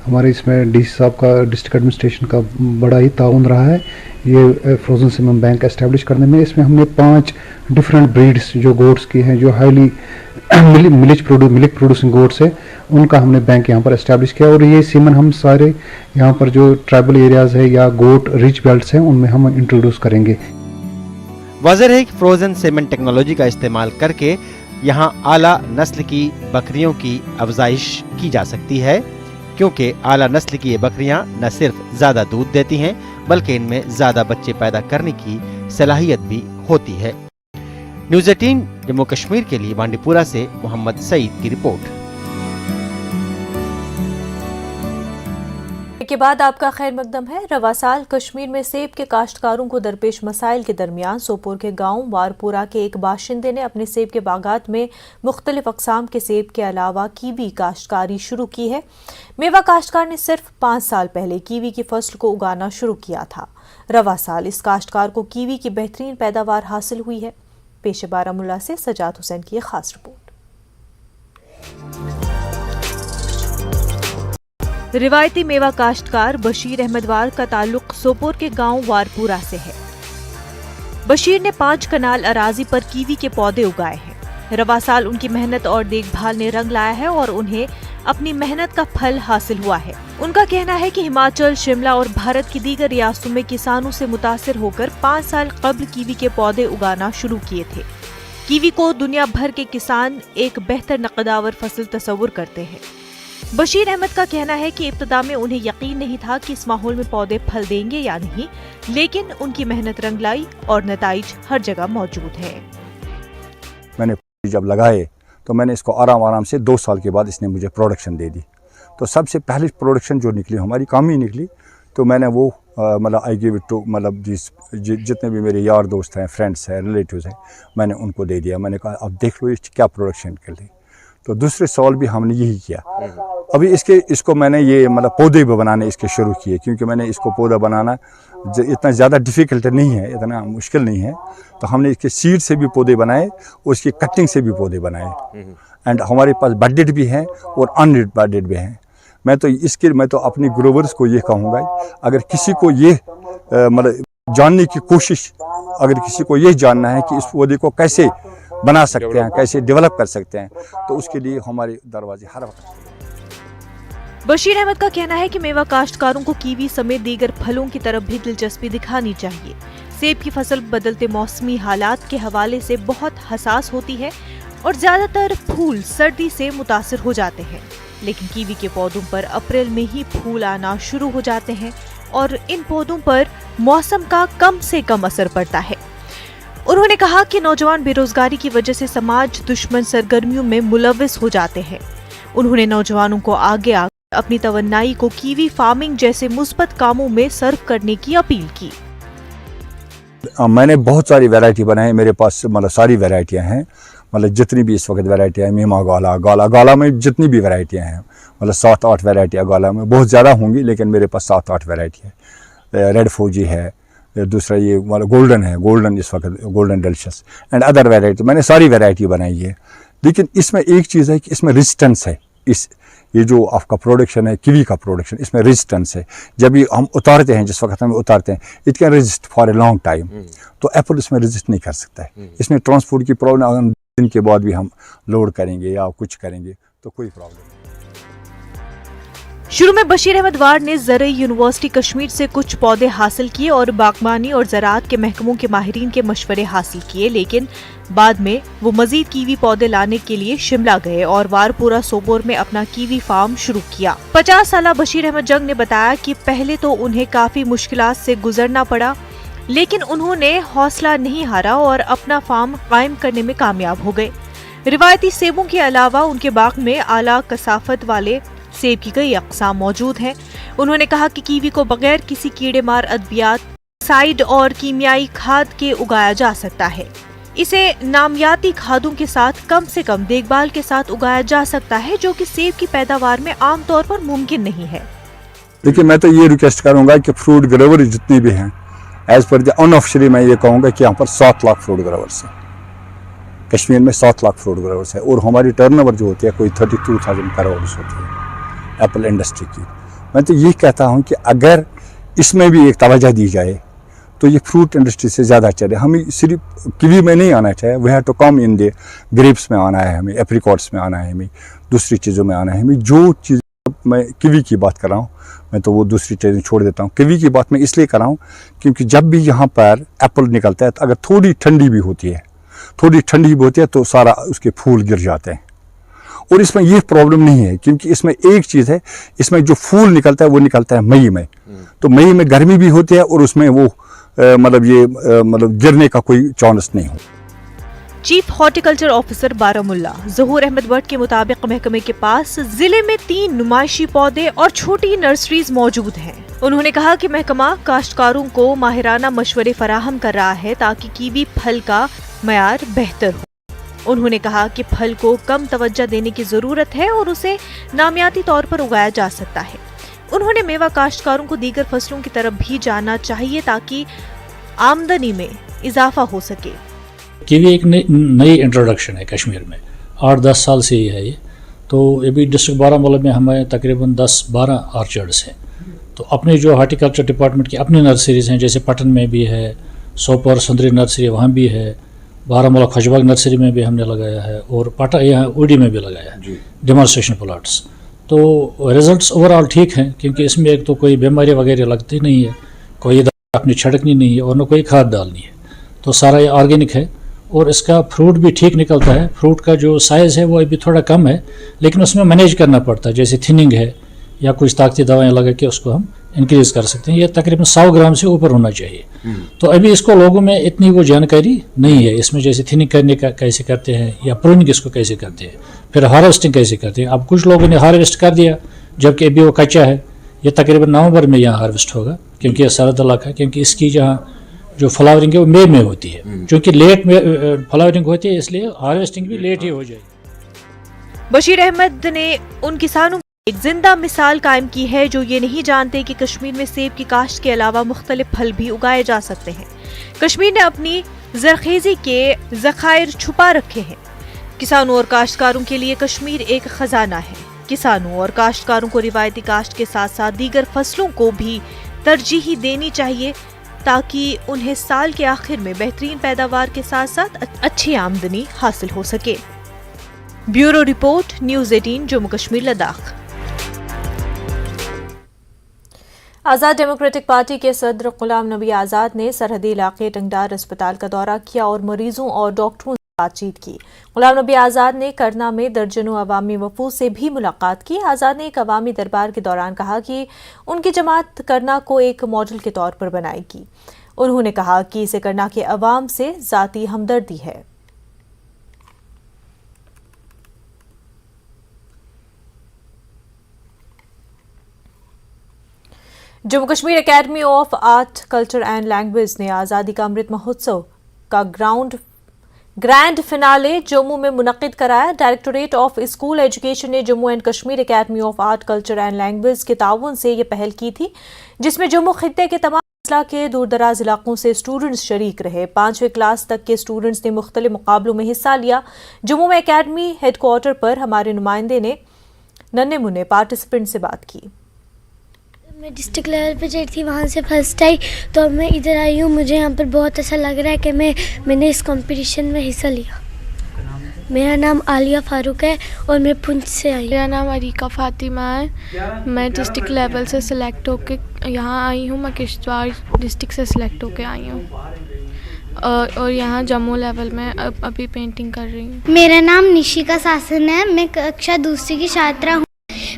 Speaker 13: हमारे इसमें डीसी साहब का डिस्ट्रिक्ट एडमिनिस्ट्रेशन का बड़ा ही ताउन रहा है ये फ्रोज़न सीमन बैंक एस्टैब्लिश करने में। इसमें हमने 5 डिफरेंट ब्रीड्स जो गोट्स की हैं, जो हाईली मिल्क प्रोड्यूसिंग गोट्स है, उनका हमने बैंक यहाँ पर एस्टैब्लिश किया। और ये सीमन हम सारे यहाँ पर जो ट्राइबल एरियाज़ है या गोट रिच बेल्ट्स हैं उनमें हम इंट्रोड्यूस करेंगे।
Speaker 10: वाज़ेह है कि फ्रोजन सीमेंट टेक्नोलॉजी का इस्तेमाल करके यहाँ आला नस्ल की बकरियों की अफजाइश की जा सकती है, क्योंकि आला नस्ल की ये बकरियां न सिर्फ ज्यादा दूध देती हैं बल्कि इनमें ज्यादा बच्चे पैदा करने की सलाहियत भी होती है। न्यूज़ 18 जम्मू कश्मीर के लिए बांडीपुरा से मोहम्मद सईद की रिपोर्ट।
Speaker 1: के बाद आपका खैर मकदम है। रवा साल कश्मीर में सेब के काश्तकारों को दरपेश मसाइल के दरमियान सोपोर के गांव वारपुरा के एक बाशिंदे ने अपने सेब के बागात में मुख्तलिफ अकसाम के सेब के अलावा कीवी काश्तकारी शुरू की है। मेवा काश्तकार ने सिर्फ 5 साल पहले कीवी की फसल को उगाना शुरू किया था। रवा साल इस काश्तकार को कीवी की बेहतरीन पैदावार हासिल हुई है। पेश बारामुल्ला से सजाद हुसैन की खास रिपोर्ट। रिवायती मेवा काश्तकार बशीर अहमद वार का ताल्लुक सोपोर के गांव वारपुरा से है। बशीर ने 5 कनाल अराजी पर कीवी के पौधे उगाए हैं। रवा साल उनकी मेहनत और देखभाल ने रंग लाया है और उन्हें अपनी मेहनत का फल हासिल हुआ है। उनका कहना है कि हिमाचल, शिमला और भारत की दीगर रियासतों में किसानों से मुतासिर होकर 5 साल कबल कीवी के पौधे उगाना शुरू किए थे। कीवी को दुनिया भर के किसान एक बेहतर नकदावर फसल तस्वुर करते हैं। बशीर अहमद का कहना है कि इब्तिदा में उन्हें यकीन नहीं था कि इस माहौल में पौधे फल देंगे या नहीं, लेकिन उनकी मेहनत रंग लाई और नताइज हर जगह मौजूद है।
Speaker 14: मैंने जब लगाए तो मैंने इसको आराम से 2 साल के बाद इसने मुझे प्रोडक्शन दे दी। तो सबसे पहली प्रोडक्शन जो निकली हमारी काम ही निकली, तो मैंने वो मतलब आई गिव इट टू मतलब जितने भी मेरे यार दोस्त हैं, फ्रेंड्स हैं, रिलेटिव्स हैं, मैंने उनको दे दिया। मैंने कहा अब देख लो ये क्या प्रोडक्शन निकली। तो दूसरे साल भी हमने यही किया। अभी इसको मैंने ये मतलब पौधे भी बनाने इसके शुरू किए, क्योंकि मैंने इसको पौधा बनाना इतना ज़्यादा डिफ़िकल्ट नहीं है, इतना मुश्किल नहीं है। तो हमने इसके सीड से भी पौधे बनाए और इसकी कटिंग से भी पौधे बनाए। एंड हमारे पास बडेड भी हैं और अनबडेड भी हैं। मैं तो अपनी ग्रोवर्स को ये कहूँगा, अगर किसी को ये मतलब जानने की कोशिश, अगर किसी को ये जानना है कि इस पौधे को कैसे बना सकते हैं, कैसे डेवलप कर सकते हैं, तो उसके लिए हमारे दरवाजे हर वक्त।
Speaker 1: बशीर अहमद का कहना है कि मेवा काश्तकारों को कीवी समेत दीगर फलों की तरफ भी दिलचस्पी दिखानी चाहिए। सेब की फसल बदलते मौसमी हालात के हवाले से बहुत हसास होती है और ज्यादातर फूल सर्दी से मुतासिर हो जाते हैं, लेकिन कीवी के पौधों पर अप्रैल में ही फूल आना शुरू हो जाते हैं और इन पौधों पर मौसम का कम से कम असर पड़ता है। उन्होंने कहा कि नौजवान बेरोजगारी की वजह से समाज दुश्मन सरगर्मियों में मुलव्विस हो जाते हैं। उन्होंने नौजवानों को आगे आकर अपनी तवन्नाई को कीवी फार्मिंग जैसे मुस्बत कामों में सर्व करने की अपील की।
Speaker 14: मैंने बहुत सारी वैरायटी बनाई, मेरे पास मतलब सारी वैरायटियां हैं, मतलब जितनी भी इस वक्त वैरायटियाँ हैं, मीमा गाला में जितनी भी वैरायटियाँ हैं, मतलब 7-8 वैरायटियाँ गाला में, बहुत ज़्यादा होंगी लेकिन मेरे पास 7-8 वैरायटी है। रेड फौजी है, दूसरा ये मतलब गोल्डन इस वक्त golden delicious and other variety, मैंने सारी वैरायटी बनाई है। लेकिन इसमें एक चीज़ है कि इसमें रेजिस्टेंस है, ये जो आपका प्रोडक्शन है कीवी का प्रोडक्शन, इसमें रेजिस्टेंस है। जब ये हम उतारते हैं, जिस वक्त हम उतारते हैं, it can resist for a long time, तो एप्पल इसमें रेजिस्ट नहीं कर सकता है। इसमें ट्रांसपोर्ट की प्रॉब्लम, दिन के बाद भी हम लोड करेंगे या कुछ करेंगे तो कोई प्रॉब्लम नहीं।
Speaker 1: शुरू में बशीर अहमद वार ने ज़रई यूनिवर्सिटी कश्मीर से कुछ पौधे हासिल किए और बागबानी और ज़राअत के महकमों के माहिरीन के मशवरे हासिल किए, लेकिन बाद में वो मजीद कीवी पौधे लाने के लिए शिमला गए और वारपुरा सोपोर में अपना कीवी फार्म शुरू किया। 50 साला बशीर अहमद जंग ने बताया कि पहले तो उन्हें काफी मुश्किलात से गुजरना पड़ा, लेकिन उन्होंने हौसला नहीं हारा और अपना फार्म कायम करने में कामयाब हो गए। रिवायती सेबों के अलावा उनके बाग में आला कसाफत वाले सेब की कई अक़साम मौजूद हैं। उन्होंने कहा कि कीवी को बगैर किसी कीड़े मार अद्वियात, साइड और कीमियाई खाद के उगाया जा सकता है। इसे नामियाती खादों के साथ कम से कम देखभाल के साथ उगाया जा सकता है, जो कि सेब की पैदावार में आमतौर पर मुमकिन नहीं है।
Speaker 14: देखिए, मैं तो ये रिक्वेस्ट करूंगा कि फ्रूट ग्रोवर जितनी भी हैं, एज पर द अनऑफिशियली मैं ये कहूँगा कि यहाँ पर 7 लाख फ्रूट ग्रोवर्स हैं, कश्मीर में 7 लाख फ्रूट ग्रोवर्स है, और हमारी टर्नओवर जो होती है कोई 32,000 करोड़ होती है एप्पल इंडस्ट्री की। मैं तो ये कहता हूँ कि अगर इसमें भी एक तवज्जो दी जाए तो ये फ्रूट इंडस्ट्री से ज़्यादा चले। हमें सिर्फ कीवी में नहीं आना चाहिए, we have to come in the groups में आना है, हमें एप्रिकॉट्स में आना है, हमें दूसरी चीज़ों में आना है। हमें जो चीज़ मैं कीवी की बात कर रहा हूँ, मैं तो वो दूसरी चीज़ें छोड़ देता हूँ। कीवी की बात मैं इसलिए कर रहा हूँ क्योंकि जब भी यहाँ पर एप्पल निकलता है तो अगर थोड़ी ठंडी भी होती है तो सारा उसके फूल गिर जाते हैं, और इसमें ये प्रॉब्लम नहीं है क्योंकि इसमें एक चीज़ है, इसमें जो फूल निकलता है वो निकलता है मई में, तो मई में गर्मी भी होती है और उसमें वो मतलब गिरने का कोई चांस नहीं हो।
Speaker 1: चीफ हॉर्टिकल्चर ऑफिसर बारामुल्ला ज़हूर अहमद भट्ट के मुताबिक महकमे के पास जिले में 3 नुमाइशी पौधे और छोटी नर्सरीज मौजूद हैं। उन्होंने कहा कि महकमा काश्तकारों को माहिराना मशवरे फराहम कर रहा है ताकि कीवी फल का मयार बेहतर हो। उन्होंने कहा कि फल को कम तवज्जो देने की जरूरत है और उसे नामियाती तौर पर उगाया जा सकता है। उन्होंने मेवा काश्तकारों को दीगर फसलों की तरफ भी जाना चाहिए ताकि आमदनी में इजाफा हो सके।
Speaker 15: कीवी एक नई इंट्रोडक्शन है कश्मीर में, 8-10 साल से ही है ये। तो अभी डिस्ट्रिक्ट बारामूला में हमें तकरीबन 10-12 ऑर्चर्ड्स हैं। तो अपने जो हार्टिकल्चर डिपार्टमेंट की अपनी नर्सरीज हैं, जैसे पटन में भी है, सोपोर सुंदरी नर्सरी वहाँ भी है, बारामूला खजबाग नर्सरी में भी हमने लगाया है, और पाटा यहाँ उडी में भी लगाया है डेमोन्स्ट्रेशन प्लाट्स। तो रिजल्ट्स ओवरऑल ठीक हैं क्योंकि इसमें एक तो कोई बीमारी वगैरह लगती नहीं है, कोई दवा अपनी छिड़कनी नहीं है और न कोई खाद डालनी है, तो सारा ये ऑर्गेनिक है और इसका फ्रूट भी ठीक निकलता है। फ्रूट का जो साइज़ है वो अभी थोड़ा कम है, लेकिन उसमें मैनेज करना पड़ता है, जैसे थिनिंग है या कुछ ताकती दवाएं लगा के उसको हम इंक्रीज कर सकते हैं। ये तकरीबन 100 ग्राम से ऊपर होना चाहिए। तो अभी इसको लोगों में इतनी वो जानकारी नहीं है, इसमें जैसे थिनिंग करने का कैसे करते हैं या प्रूनिंग इसको कैसे करते हैं, फिर हार्वेस्टिंग कैसे करते हैं। अब कुछ लोगों ने हार्वेस्ट कर दिया जबकि अभी वो कच्चा है। ये तकरीबन नवंबर में यहाँ हार्वेस्ट होगा क्योंकि ये सरहद इलाका है, क्योंकि इसकी जहाँ जो फ्लावरिंग है वो मई में होती है, क्योंकि लेट में फ्लावरिंग होती है इसलिए हार्वेस्टिंग भी लेट ही हो जाएगी।
Speaker 1: बशीर अहमद ने उन किसानों एक जिंदा मिसाल कायम की है जो ये नहीं जानते कि कश्मीर में सेब की काश्त के अलावा मुख्तलिफ फल भी उगाए जा सकते हैं। कश्मीर ने अपनी ज़रखेज़ी के ज़खायर छुपा रखे हैं। किसानों और काश्तकारों के लिए कश्मीर एक खजाना है। किसानों और काश्तकारों को रिवायती काश्त के साथ साथ दीगर फसलों को भी तरजीह देनी चाहिए ताकि उन्हें साल के आखिर में बेहतरीन पैदावार के साथ साथ अच्छी आमदनी हासिल हो सके। Bureau report, news 18, Jammu Kashmir, Ladakh. Azad democratic party के सदर गुलाम नबी आज़ाद ने सरहदी इलाके टंगडार अस्पताल का दौरा किया और मरीजों और डॉक्टरों से बातचीत की। गुलाम नबी आज़ाद ने करना में दर्जनों अवामी वफूद से भी मुलाकात की। आज़ाद ने एक अवामी दरबार के दौरान कहा कि उनकी जमात करना को एक मॉडल के तौर पर बनाएगी। उन्होंने कहा कि इसे करना के अवाम से ज़ाती हमदर्दी है। Jammu Kashmir academy of art, culture and language ने आज़ादी का अमृत महोत्सव का ग्रैंड फिनाले जम्मू में मुनक्किद कराया। डायरेक्टोरेट ऑफ स्कूल एजुकेशन ने Jammu and Kashmir academy of art, culture and language के ताउन से ये पहल की थी, जिसमें जम्मू खित्ते के तमाम अजला के दूर दराज इलाकों से स्टूडेंट्स शरीक रहे। 5वीं क्लास तक के स्टूडेंट्स ने मुख्तलिफ मुकाबलों में हिस्सा लिया। जम्मू में एकेडमी हेडक्वार्टर पर हमारे नुमाइंदे ने नन्हे मुन्ने पार्टिसिपेंट से बात की।
Speaker 16: मैं डिस्ट्रिक्ट लेवल पे गई थी, वहाँ से फर्स्ट आई, तो अब मैं इधर आई हूँ। मुझे यहाँ पर बहुत अच्छा लग रहा है कि मैंने इस कंपटीशन में हिस्सा लिया। मेरा नाम आलिया फारूक है और मैं पुंछ से आई।
Speaker 17: मेरा नाम अरीका फातिमा है। मैं डिस्ट्रिक्ट लेवल से सिलेक्ट होके यहाँ आई हूँ। मैं किश्तवाड़ डिस्ट्रिक्ट से सिलेक्ट होके आई हूँ और यहाँ जम्मू लेवल में अभी पेंटिंग कर रही हूँ।
Speaker 16: मेरा नाम निशिका सासन है। मैं कक्षा दूसरी की छात्रा हूँ।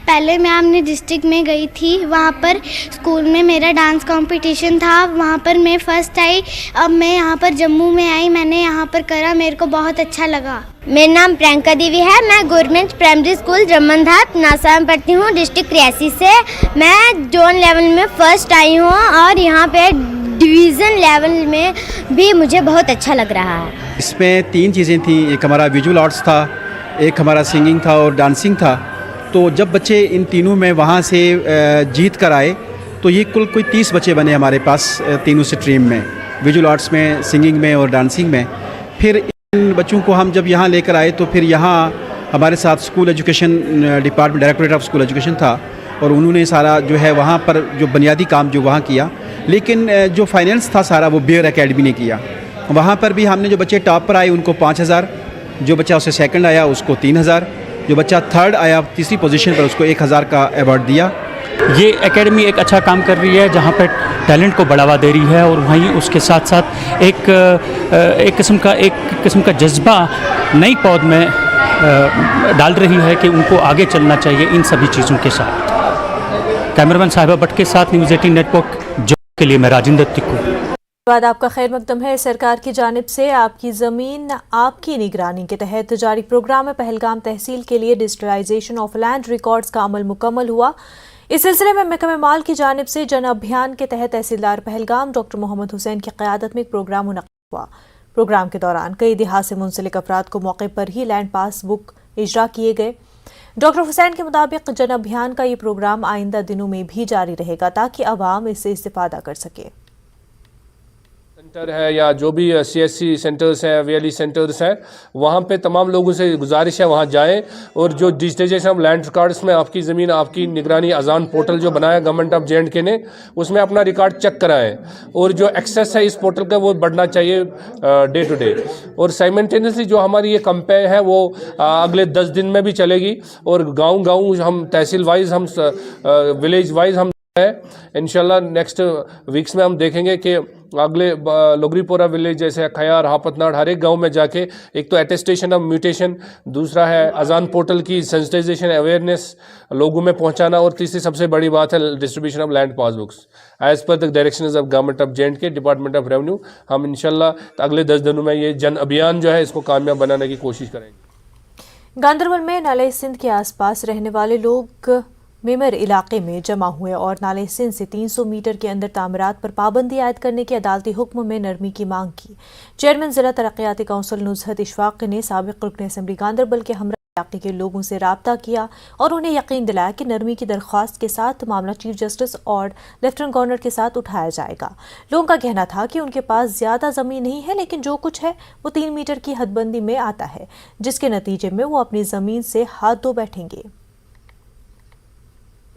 Speaker 16: पहले मैं अपने डिस्ट्रिक्ट में गई थी, वहाँ पर स्कूल में मेरा डांस कंपटीशन था, वहाँ पर मैं फर्स्ट आई। अब मैं यहाँ पर जम्मू में आई, मैंने यहाँ पर करा, मेरे को बहुत अच्छा लगा। मेरा नाम प्रियंका देवी है। मैं गवर्नमेंट प्राइमरी स्कूल जमनधात नासा में पढ़ती हूँ, डिस्ट्रिक्ट रियासी से। मैं जोन लेवल में फर्स्ट आई हूँ और यहाँ पे डिवीज़न लेवल में भी मुझे बहुत अच्छा लग रहा है।
Speaker 18: इसमें 3 चीज़ें थी, एक हमारा विजुअल आर्ट्स था, एक हमारा सिंगिंग था और डांसिंग था। तो जब बच्चे इन तीनों में वहाँ से जीत कर आए तो ये कुल कोई 30 बच्चे बने हमारे पास तीनों स्ट्रीम में, विजुअल आर्ट्स में, सिंगिंग में और डांसिंग में। फिर इन बच्चों को हम जब यहाँ लेकर आए तो फिर यहाँ हमारे साथ school education department, directorate of school education था और उन्होंने सारा जो है वहाँ पर जो बुनियादी काम जो वहाँ किया। लेकिन जो फाइनेंस था सारा वो बेयर एकेडमी ने किया। वहाँ पर भी हमने जो बच्चे टॉप पर आए उनको 5,000, जो बच्चा उससे सेकंड आया उसको 3,000, जो बच्चा थर्ड आया तीसरी पोजीशन पर उसको 1,000 का अवार्ड दिया।
Speaker 19: ये एकेडमी एक अच्छा काम कर रही है जहाँ पर टैलेंट को बढ़ावा दे रही है और वहीं उसके साथ साथ एक किस्म का जज्बा नई पौध में डाल रही है कि उनको आगे चलना चाहिए इन सभी चीज़ों के साथ। कैमरामैन साहिबा भट्ट के साथ न्यूज़ 18 नेटवर्क के लिए मैं राजेंद्र तिक्कू।
Speaker 1: बाद आपका खैर मकदम है। सरकार की जानिब से आपकी ज़मीन आपकी निगरानी के तहत जारी प्रोग्राम में पहलगाम तहसील के लिए डिजिटलाइजेशन ऑफ लैंड रिकॉर्ड्स का अमल मुकम्मल हुआ। इस सिलसिले में महकमे माल की जानिब से जन अभियान के तहत तहसीलदार पहलगाम डॉक्टर मोहम्मद हुसैन की क़यादत में एक प्रोग्राम मुनक़्क़िद हुआ। प्रोग्राम के दौरान कई देहात से मुंसलिक अफराद को मौके पर ही लैंड पासबुक इजरा किए गए। डॉक्टर हुसैन के मुताबिक जन अभियान का ये प्रोग्राम आइंदा दिनों में भी जारी रहेगा ताकि आवाम इससे इस्तेफादा कर सके।
Speaker 20: सेंटर है या जो भी CSC सेंटर्स हैं, VLE सेंटर्स हैं, वहाँ पे तमाम लोगों से गुजारिश है वहाँ जाएं और जो डिजिटाइजेशन ऑफ लैंड रिकॉर्ड्स में आपकी ज़मीन आपकी निगरानी अजान पोर्टल जो बनाया गवर्नमेंट ऑफ J&K ने, उसमें अपना रिकॉर्ड चेक कराएं और जो एक्सेस है इस पोर्टल का वो बढ़ना चाहिए डे टू डे। और साइमल्टेनियसली जो हमारी ये कैंपेन है वो अगले 10 दिन में भी चलेगी और गाँव हम तहसील वाइज हम विलेज वाइज हम है इंशाल्लाह नेक्स्ट वीक्स में हम देखेंगे कि अगले लोगरीपोरा विलेज जैसे खयार, हापतनाड़, हर एक गांव में जाके एक तो अटेस्टेशन ऑफ म्यूटेशन, दूसरा है अजान पोर्टल की सेंसिटाइजेशन अवेयरनेस लोगों में पहुंचाना और तीसरी सबसे बड़ी बात है distribution of land passbooks as per the directions of government of J&K, department of revenue. हम इंशाल्लाह अगले 10 दिनों में ये जन अभियान जो है इसको कामयाब बनाने की कोशिश करेंगे।
Speaker 1: गांदरबल में नाले सिंध के आसपास रहने वाले लोग मेमर इलाके में जमा हुए और नाले सिंध से 300 मीटर के अंदर तामीरात पर पाबंदी आयद करने के अदालती हुक्म में नरमी की मांग की। चेयरमैन जिला तरक्याती काउंसिल नुज़हत इशफाक ने साबिक़ रुकन असम्बली गांदरबल के हमरा इलाके के लोगों से राब्ता किया और उन्हें यकीन दिलाया कि नरमी की दरख्वास्त के साथ मामला चीफ जस्टिस और लेफ्टिनेंट गवर्नर के साथ उठाया जाएगा। लोगों का कहना था कि उनके पास ज्यादा जमीन नहीं है, लेकिन जो कुछ है वो 3 मीटर की हदबंदी में आता है, जिसके नतीजे में वो अपनी जमीन से हाथ धो बैठेंगे।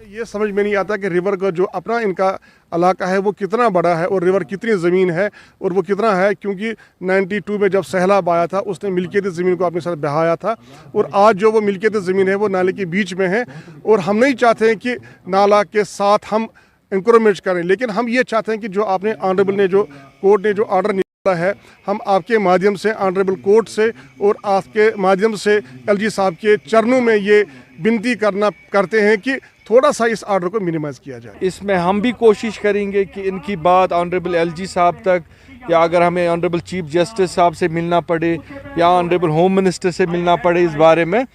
Speaker 21: ये समझ में नहीं आता कि रिवर का जो अपना इनका इलाका है वो कितना बड़ा है और रिवर कितनी ज़मीन है और वो कितना है, क्योंकि 92 में जब सैलाब आया था उसने मिल्कियत ज़मीन को अपने साथ बहाया था और आज जो वो मिल्कियत ज़मीन है वो नाले के बीच में है और हम नहीं चाहते हैं कि नाला के साथ हम इंक्रोमेंट करें, लेकिन हम ये चाहते हैं कि जो आपने ऑनरेबल ने जो कोर्ट ने जो ऑर्डर निकाला है, हम आपके माध्यम से ऑनरेबल कोर्ट से और आपके माध्यम से एलजी साहब के चरणों में ये विनती करते हैं कि थोड़ा सा इस ऑर्डर को मिनिमाइज़ किया जाए।
Speaker 22: इसमें हम भी कोशिश करेंगे कि इनकी बात ऑनरेबल एलजी साहब तक, या अगर हमें ऑनरेबल चीफ जस्टिस साहब से मिलना पड़े या ऑनरेबल होम मिनिस्टर से मिलना पड़े इस बारे में,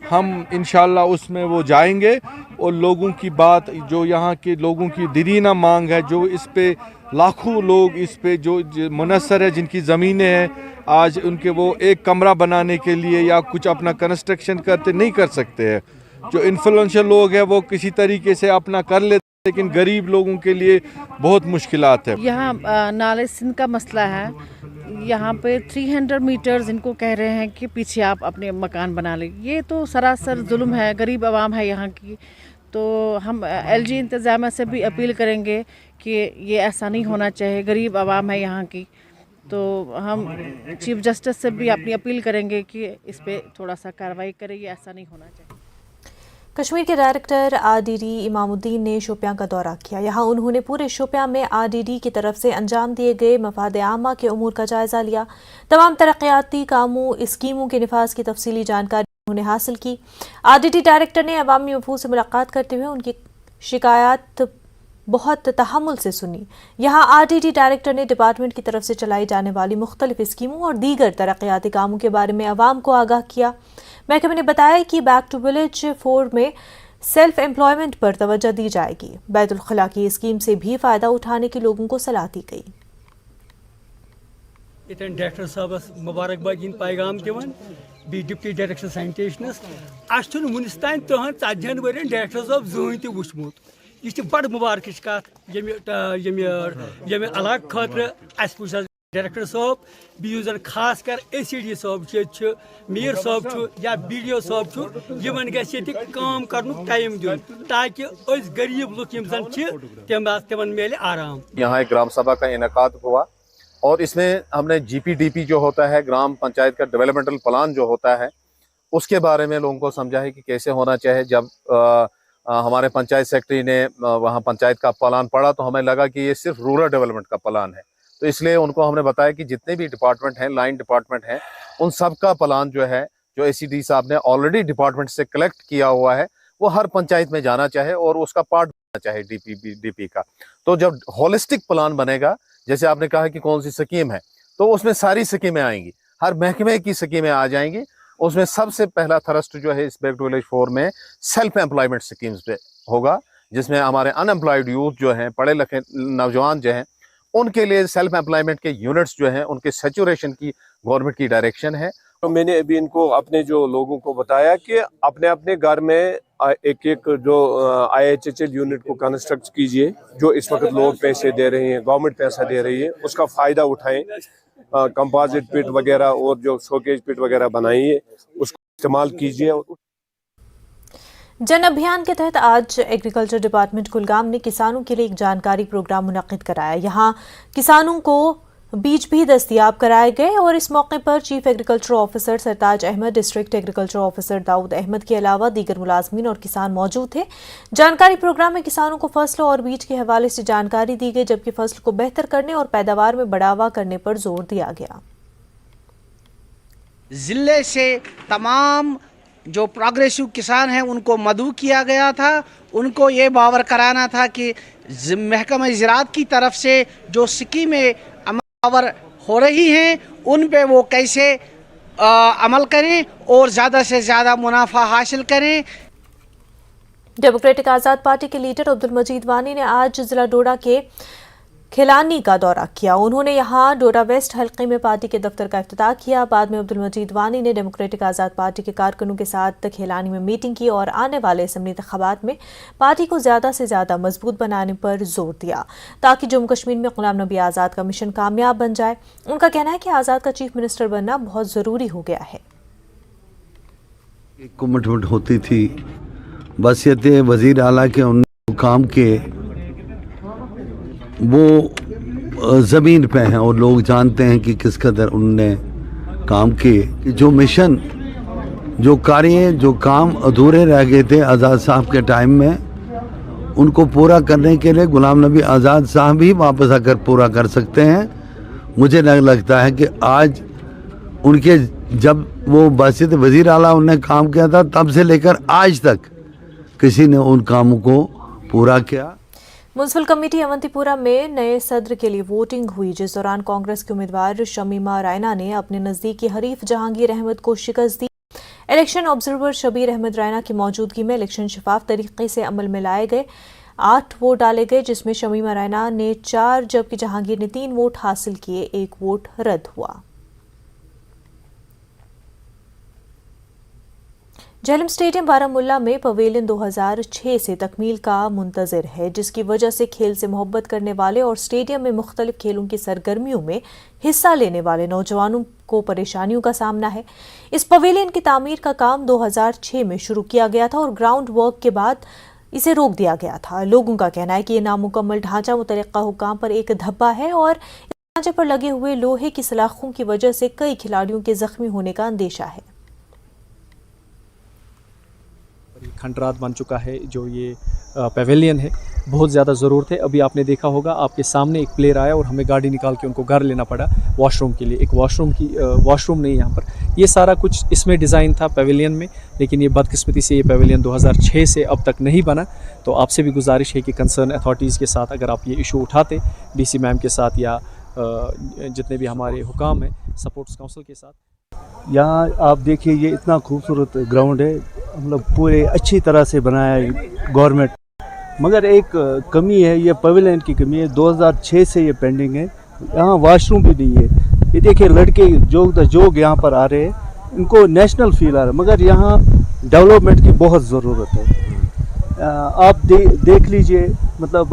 Speaker 22: हम इंशाल्लाह उसमें वो जाएंगे और लोगों की बात, जो यहाँ के लोगों की दिरीना मांग है, जो इस पे लाखों लोग इस पे जो मुनसर है, जिनकी ज़मीनें हैं, आज उनके वो एक कमरा बनाने के लिए या कुछ अपना कंस्ट्रक्शन करते नहीं कर सकते हैं। जो इन्फ्लुएंशियल लोग हैं वो किसी तरीके से अपना कर लेते, लेकिन गरीब लोगों के लिए बहुत मुश्किलात है।
Speaker 23: यहाँ नाले सिंध का मसला है, यहाँ पे 300 मीटर्स इनको कह रहे हैं कि पीछे आप अपने मकान बना लें। ये तो सरासर जुल्म है, गरीब आवाम है यहाँ की। तो हम एलजी इंतज़ामिया से भी अपील करेंगे कि ये ऐसा नहीं होना चाहिए, गरीब आवाम है यहाँ की। तो हम चीफ जस्टिस से भी अपनी अपील करेंगे कि इस पे थोड़ा सा कार्रवाई करें, ये ऐसा नहीं होना चाहिए।
Speaker 1: कश्मीर के डायरेक्टर आरडीडी इमामुद्दीन ने शोपियां का दौरा किया। यहां उन्होंने पूरे शोपियां में आरडीडी की तरफ से अंजाम दिए गए मफाद आमा के उमूर का जायजा लिया। तमाम तरक्याती कामों स्कीमों के निफाज की तफसीली जानकारी उन्होंने हासिल की। आरडीडी डायरेक्टर ने अवामी वफूद से मुलाकात करते हुए उनकी शिकायत बहुत तहम्मुल से सुनी। यहाँ आरडीडी डायरेक्टर ने डिपार्टमेंट की तरफ से चलाई जाने वाली मुख्तलिफ स्कीमों और दीगर तरक्याती कामों के बारे में अवाम को आगाह किया। महकमे ने बताया कि बैक टू विलेज 4 में सेल्फ एम्प्लॉयमेंट पर तवज्जो दी जाएगी। बैतुल खला की स्कीम से भी फ़ायदा उठाने की लोगों को सलाह दी गई।
Speaker 24: डायरेक्टर साहब मुबारकबाद दिन पैगाम दिवन, बी डिप्टी डायरेक्टर सैनिटेशनस वुनिस तान तहन 40 वर्यन डायरेक्टर साहब जहन तह वुचमुत। यह बड़ मुबारक कत यमे इलाक खतर पुछ डायरेक्टर साहब बी जन खास कर ACD साहब मीर साहब या BDO साहब यमन काम कर टाइम दिन ताकि गरीब लुक तमन मिले आराम।
Speaker 25: यहाँ एक ग्राम सभा का इनेकाद हुआ और इसमें हमने GPDP जो होता है, ग्राम पंचायत का डेवलपमेंटल प्लान जो होता है, उसके बारे में लोगों को समझा है कि कैसे होना चाहिए। जब हमारे पंचायत सेक्रेटरी ने वहाँ पंचायत का प्लान पढ़ा तो हमें लगा कि ये सिर्फ रूरल डेवलपमेंट का प्लान है, तो इसलिए उनको हमने बताया कि जितने भी डिपार्टमेंट हैं, लाइन डिपार्टमेंट हैं, उन सब का प्लान जो है, जो ACD साहब ने ऑलरेडी डिपार्टमेंट से कलेक्ट किया हुआ है, वो हर पंचायत में जाना चाहे और उसका पार्ट बनना चाहे DP का। तो जब होलिस्टिक प्लान बनेगा, जैसे आपने कहा कि कौन सी स्कीम है, तो उसमें सारी स्कीमें आएंगी, हर महकमे की स्कीमें आ जाएंगी। उसमें सबसे पहला थ्रस्ट जो है इस बैक टू विलेज 4 में सेल्फ एम्प्लॉयमेंट स्कीम्स पे होगा, जिसमें हमारे अनएम्प्लॉयड यूथ जो हैं, पढ़े लिखे नौजवान जो हैं, उनके लिए सेल्फ एम्प्लॉयमेंट के यूनिट्स जो हैं, उनके सैचुरेशन की गवर्नमेंट की डायरेक्शन है।
Speaker 26: तो मैंने अभी इनको अपने जो लोगों को बताया कि अपने अपने घर में एक जो IHHL यूनिट को कंस्ट्रक्ट कीजिए। जो इस वक्त लोग पैसे दे रहे हैं, गवर्नमेंट पैसा दे रही है, उसका फ़ायदा उठाएं। कंपोजिट पिट वगैरह और जो शोकेज पिट वगैरह बनाइए, उसको इस्तेमाल कीजिए।
Speaker 1: जन अभियान के तहत आज एग्रीकल्चर डिपार्टमेंट कुलगाम ने किसानों के लिए एक जानकारी प्रोग्राम मुनक्किद कराया। यहाँ किसानों को बीज भी दस्तयाब कराए गए और इस मौके पर chief agriculture officer Sartaj Ahmad, district agriculture officer Daud Ahmad के अलावा दीगर मुलाजमीन और किसान मौजूद थे। जानकारी प्रोग्राम में किसानों को फसलों और बीज के हवाले से जानकारी दी गई, जबकि फसल को बेहतर करने और पैदावार में बढ़ावा करने पर जोर दिया गया।
Speaker 27: जिले से तमाम जो प्रोग्रेसिव किसान हैं उनको मदऊ किया गया था। उनको ये बावर कराना था कि महकमा ज़राअत की तरफ से जो स्कीमें अमल हो रही हैं उन पे वो कैसे अमल करें और ज़्यादा से ज़्यादा मुनाफा हासिल करें।
Speaker 1: डेमोक्रेटिक आज़ाद पार्टी के लीडर अब्दुल मजीद वानी ने आज जिला डोडा के खिलानी का दौरा किया। उन्होंने यहां डोडा वेस्ट हल्के में पार्टी के दफ्तर का इफ्तिताह किया। बाद में अब्दुल मजीद वानी ने डेमोक्रेटिक आज़ाद पार्टी के कारकुनों के साथ खिलानी में मीटिंग की और आने वाले असेंबली इंतखाबात में पार्टी को ज़्यादा से ज़्यादा मजबूत बनाने पर जोर दिया ताकि जम्मू कश्मीर में गुलाम नबी आज़ाद का मिशन कामयाब बन जाए। उनका कहना है कि आज़ाद का चीफ मिनिस्टर बनना बहुत ज़रूरी हो गया है।
Speaker 28: कमिटमेंट होती थी, बसियत वज़ीर आला के
Speaker 2: काम किए वो ज़मीन पे हैं और लोग जानते हैं कि किस कदर उन्होंने काम किए कि जो मिशन जो कार्य जो काम अधूरे रह गए थे आज़ाद साहब के टाइम में उनको पूरा करने के लिए गुलाम नबी आज़ाद साहब ही वापस आकर पूरा कर सकते हैं। मुझे लगता है कि आज उनके जब वो बासित वज़ीर आला उन्होंने काम किया था तब से लेकर आज तक किसी ने उन कामों को पूरा किया।
Speaker 1: म्युनिसिपल कमेटी अवंतीपुरा में नए सदर के लिए वोटिंग हुई, जिस दौरान कांग्रेस के उम्मीदवार शमीमा रैना ने अपने नजदीकी हरीफ जहांगीर अहमद को शिकस्त दी। इलेक्शन ऑब्जर्वर शबीर अहमद रैना की मौजूदगी में इलेक्शन शफाफ तरीके से अमल में लाए गए। 8 वोट डाले गए, जिसमें शमीमा रैना ने 4 जबकि जहांगीर ने 3 वोट हासिल किए, 1 वोट रद्द हुआ। झेलम स्टेडियम बारामुल्ला में पवेलियन 2006 से तकमील का मुंतजर है, जिसकी वजह से खेल से मोहब्बत करने वाले और स्टेडियम में मुख्तलिफ खेलों की सरगर्मियों में हिस्सा लेने वाले नौजवानों को परेशानियों का सामना है। इस पवेलियन की तामीर का काम 2006 में शुरू किया गया था और ग्राउंड वर्क के बाद इसे रोक दिया गया था। लोगों का कहना है कि ये नामुकम्मल ढांचा मुतल्लिका हुक्काम पर एक धब्बा है और इस ढांचे पर लगे हुए लोहे की सलाखों की वजह से कई खिलाड़ियों के जख्मी होने का अंदेशा है।
Speaker 3: खंडरात बन चुका है जो ये पेवेलियन है, बहुत ज़्यादा ज़रूरत है। अभी आपने देखा होगा आपके सामने एक प्लेयर आया और हमें गाड़ी निकाल के उनको घर लेना पड़ा वॉशरूम के लिए। एक वॉशरूम नहीं यहाँ पर, ये सारा कुछ इसमें डिज़ाइन था पेवेलियन में, लेकिन ये बदकिस्मती से ये पेवेलियन 2006 से अब तक नहीं बना। तो आपसे भी गुजारिश है कि कंसर्न अथॉरिटीज़ के साथ अगर आप ये इशू उठाते DC मैम के साथ या जितने भी हमारे हुकाम हैं सपोर्ट्स काउंसिल के साथ।
Speaker 4: यहाँ आप देखिए ये इतना खूबसूरत ग्राउंड है, मतलब पूरे अच्छी तरह से बनाया है गवर्नमेंट, मगर एक कमी है, ये पवेलियन की कमी है। 2006 से ये पेंडिंग है। यहाँ वॉशरूम भी नहीं है। ये देखिए लड़के जोग यहाँ पर आ रहे हैं, इनको नेशनल फील आ रहा है, मगर यहाँ डेवलपमेंट की बहुत ज़रूरत है। आप देख लीजिए, मतलब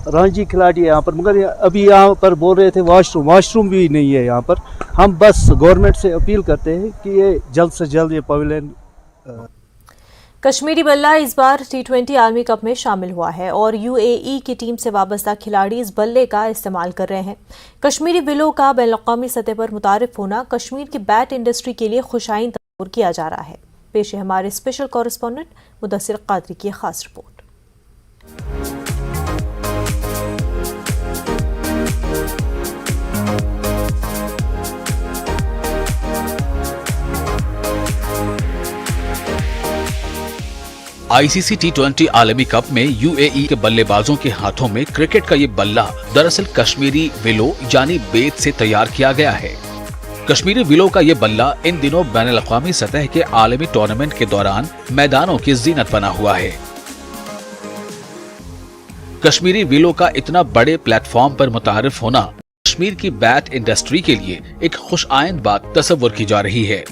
Speaker 4: रणजी खिलाड़ी है यहाँ पर, मगर अभी यहाँ पर बोल रहे थे वॉशरूम भी नहीं है यहाँ पर। हम बस गवर्नमेंट से अपील करते हैं कि ये जल्द से जल्द ये पवेलियन।
Speaker 1: कश्मीरी बल्ला इस बार T20 आर्मी कप में शामिल हुआ है और UAE की टीम से वाबस्ता खिलाड़ी इस बल्ले का इस्तेमाल कर रहे हैं। कश्मीरी विलो का बैनुल-अक़वामी सतह पर मुतारिफ होना कश्मीर की बैट इंडस्ट्री के लिए खुशाइन तस्वुर किया जा रहा है। पेश है हमारे स्पेशल कॉरेस्पॉन्डेंट मुदस्सिर कादरी की खास रिपोर्ट।
Speaker 5: ICC T20 आलमी कप में UAE के बल्लेबाजों के हाथों में क्रिकेट का ये बल्ला दरअसल कश्मीरी विलो यानी बेत से तैयार किया गया है। कश्मीरी विलो का ये बल्ला इन दिनों बैनुल-अक़वामी सतह के आलमी टूर्नामेंट के दौरान मैदानों की जीनत बना हुआ है। कश्मीरी विलो का इतना बड़े प्लेटफॉर्म पर मुतारिफ होना कश्मीर की बैट इंडस्ट्री के लिए एक खुशआइंद बात तस्वुर की जा रही है।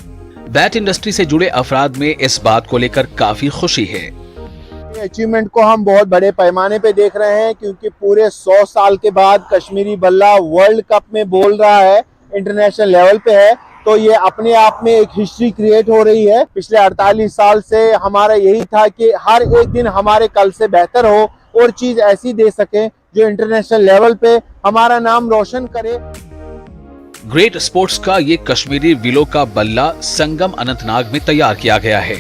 Speaker 5: बैट इंडस्ट्री से जुड़े अफराद में इस बात को लेकर काफी खुशी है।
Speaker 6: अचीवमेंट को हम बहुत बड़े पैमाने पे देख रहे हैं, क्योंकि पूरे 100 साल के बाद कश्मीरी बल्ला वर्ल्ड कप में बोल रहा है, इंटरनेशनल लेवल पे है, तो ये अपने आप में एक हिस्ट्री क्रिएट हो रही है। पिछले 48 साल से हमारा यही था कि हर एक दिन हमारे कल से बेहतर हो और चीज ऐसी दे सके जो इंटरनेशनल लेवल पे हमारा नाम रोशन करे।
Speaker 5: ग्रेट स्पोर्ट्स का ये कश्मीरी विलो का बल्ला संगम अनंतनाग में तैयार किया गया है।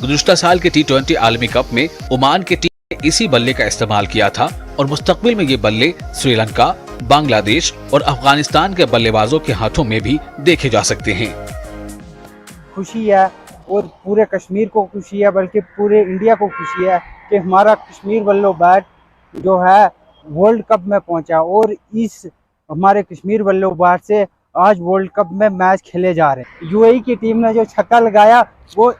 Speaker 5: गुज़िश्ता साल के T20 आलमी कप में ओमान की टीम ने इसी बल्ले का इस्तेमाल किया था और मुस्तकबिल में ये बल्ले श्रीलंका, बांग्लादेश और अफगानिस्तान के बल्लेबाजों के हाथों में भी देखे जा सकते हैं।
Speaker 7: खुशी है और पूरे कश्मीर को खुशी है, बल्कि पूरे इंडिया को खुशी है कि हमारा कश्मीर बल्लो बैट जो है वर्ल्ड कप में पहुंचा और इस हमारे कश्मीर बल्लो बैट से आज वर्ल्ड कप में मैच खेले जा रहे हैं। UAE की टीम ने जो छक्का लगाया वो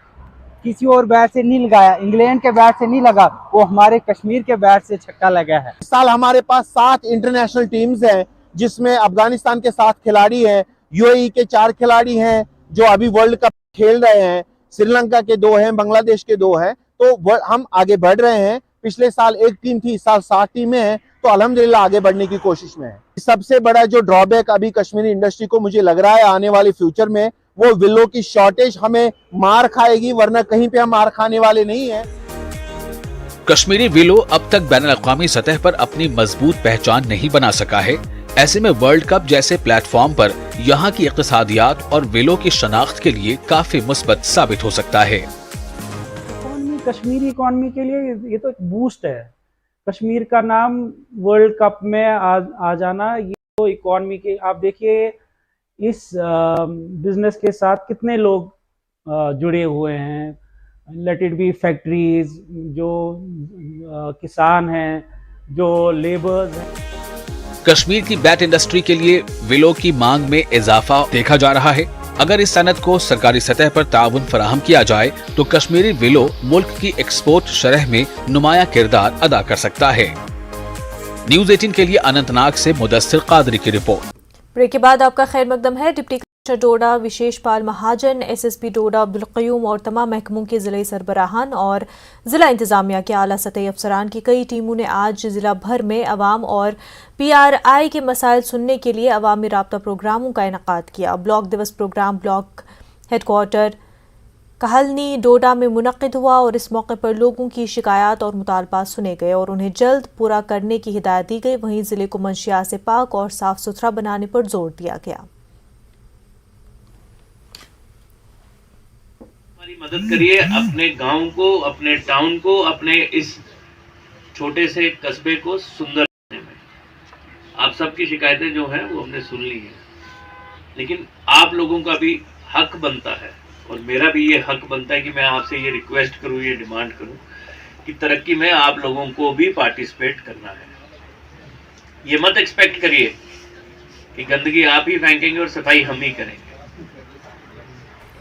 Speaker 7: किसी और बैट से नहीं लगाया, इंग्लैंड के बैट से नहीं लगा, वो हमारे कश्मीर के बैट से छक्का लगा है।
Speaker 6: इस साल हमारे पास 7 इंटरनेशनल टीम्स हैं, जिसमें अफगानिस्तान के 7 खिलाड़ी हैं, UAE के 4 खिलाड़ी हैं जो अभी वर्ल्ड कप खेल रहे हैं, श्रीलंका के 2 हैं, बांग्लादेश के 2 हैं। तो हम आगे बढ़ रहे हैं। पिछले साल 1 टीम थी, इस साल 7 टीमें हैं, तो अल्हम्दुलिल्लाह आगे बढ़ने की कोशिश में है। सबसे बड़ा जो ड्रॉबैक अभी कश्मीरी इंडस्ट्री को मुझे लग रहा है आने वाले फ्यूचर में, वो विलो की शॉर्टेज हमें मार खाएगी, वरना कहीं पे हम मार खाने वाले नहीं हैं।
Speaker 5: कश्मीरी विलो अब तक बैनुल-अक़वामी सतह पर अपनी मजबूत पहचान नहीं बना सका है। ऐसे में वर्ल्ड कप जैसे प्लेटफॉर्म पर यहाँ की इक़्तिसादियात और विलो की शनाख्त के लिए काफी मुस्बत साबित हो सकता है।
Speaker 8: कश्मीरी इकॉनमी के लिए ये तो एक बूस्ट है। कश्मीर का नाम वर्ल्ड कप में आ जाना, ये तो इकॉनमी के, आप देखिए इस बिजनेस के साथ कितने लोग जुड़े हुए हैं। लेट इट बी फैक्ट्रीज, जो किसान हैं, जो लेबर्स हैं।
Speaker 5: कश्मीर की बैट इंडस्ट्री के लिए विलो की मांग में इजाफा देखा जा रहा है। अगर इस सनत को सरकारी सतह पर ताउन फराहम किया जाए तो कश्मीरी विलो मुल्क की एक्सपोर्ट शरह में नुमाया किरदार अदा कर सकता है। न्यूज़ 18 के लिए अनंतनाग से मुदस्सिर कादरी की रिपोर्ट।
Speaker 1: ब्रेक के बाद आपका खैर मकदम है। डिप्टी कमिश्नर डोडा विशेष पाल महाजन, SSP डोडा अब्दुल क़य्यूम और तमाम महकमों के ज़िला सरबराहान और ज़िला इंतज़ामिया के आला सतही अफसरान की कई टीमों ने आज ज़िला भर में अवाम और PRI के मसाइल सुनने के लिए अवामी राब्ता प्रोग्रामों का इनेकाद किया। ब्लॉक दिवस प्रोग्राम ब्लॉक हेडक्वार्टर कहलनी डोडा में मुनक्किद हुआ और इस मौके पर लोगों की शिकायत और मुतालबात सुने गए और उन्हें जल्द पूरा करने की हिदायत दी गई। वहीं ज़िले को मंशियात से पाक और साफ सुथरा बनाने पर जोर दिया गया।
Speaker 9: हमारी मदद करिए अपने गांव को, अपने टाउन को, अपने इस छोटे से कस्बे को सुंदर बनाने में। आप सबकी शिकायतें जो हैं वो हमने सुन ली हैं, लेकिन आप लोगों का भी हक बनता है और मेरा भी ये हक बनता है कि मैं आपसे ये रिक्वेस्ट करूँ, ये डिमांड करूँ कि तरक्की में आप लोगों को भी पार्टिसिपेट करना है। ये मत एक्सपेक्ट करिए कि गंदगी आप ही फेंकेंगे और सफाई हम ही करेंगे।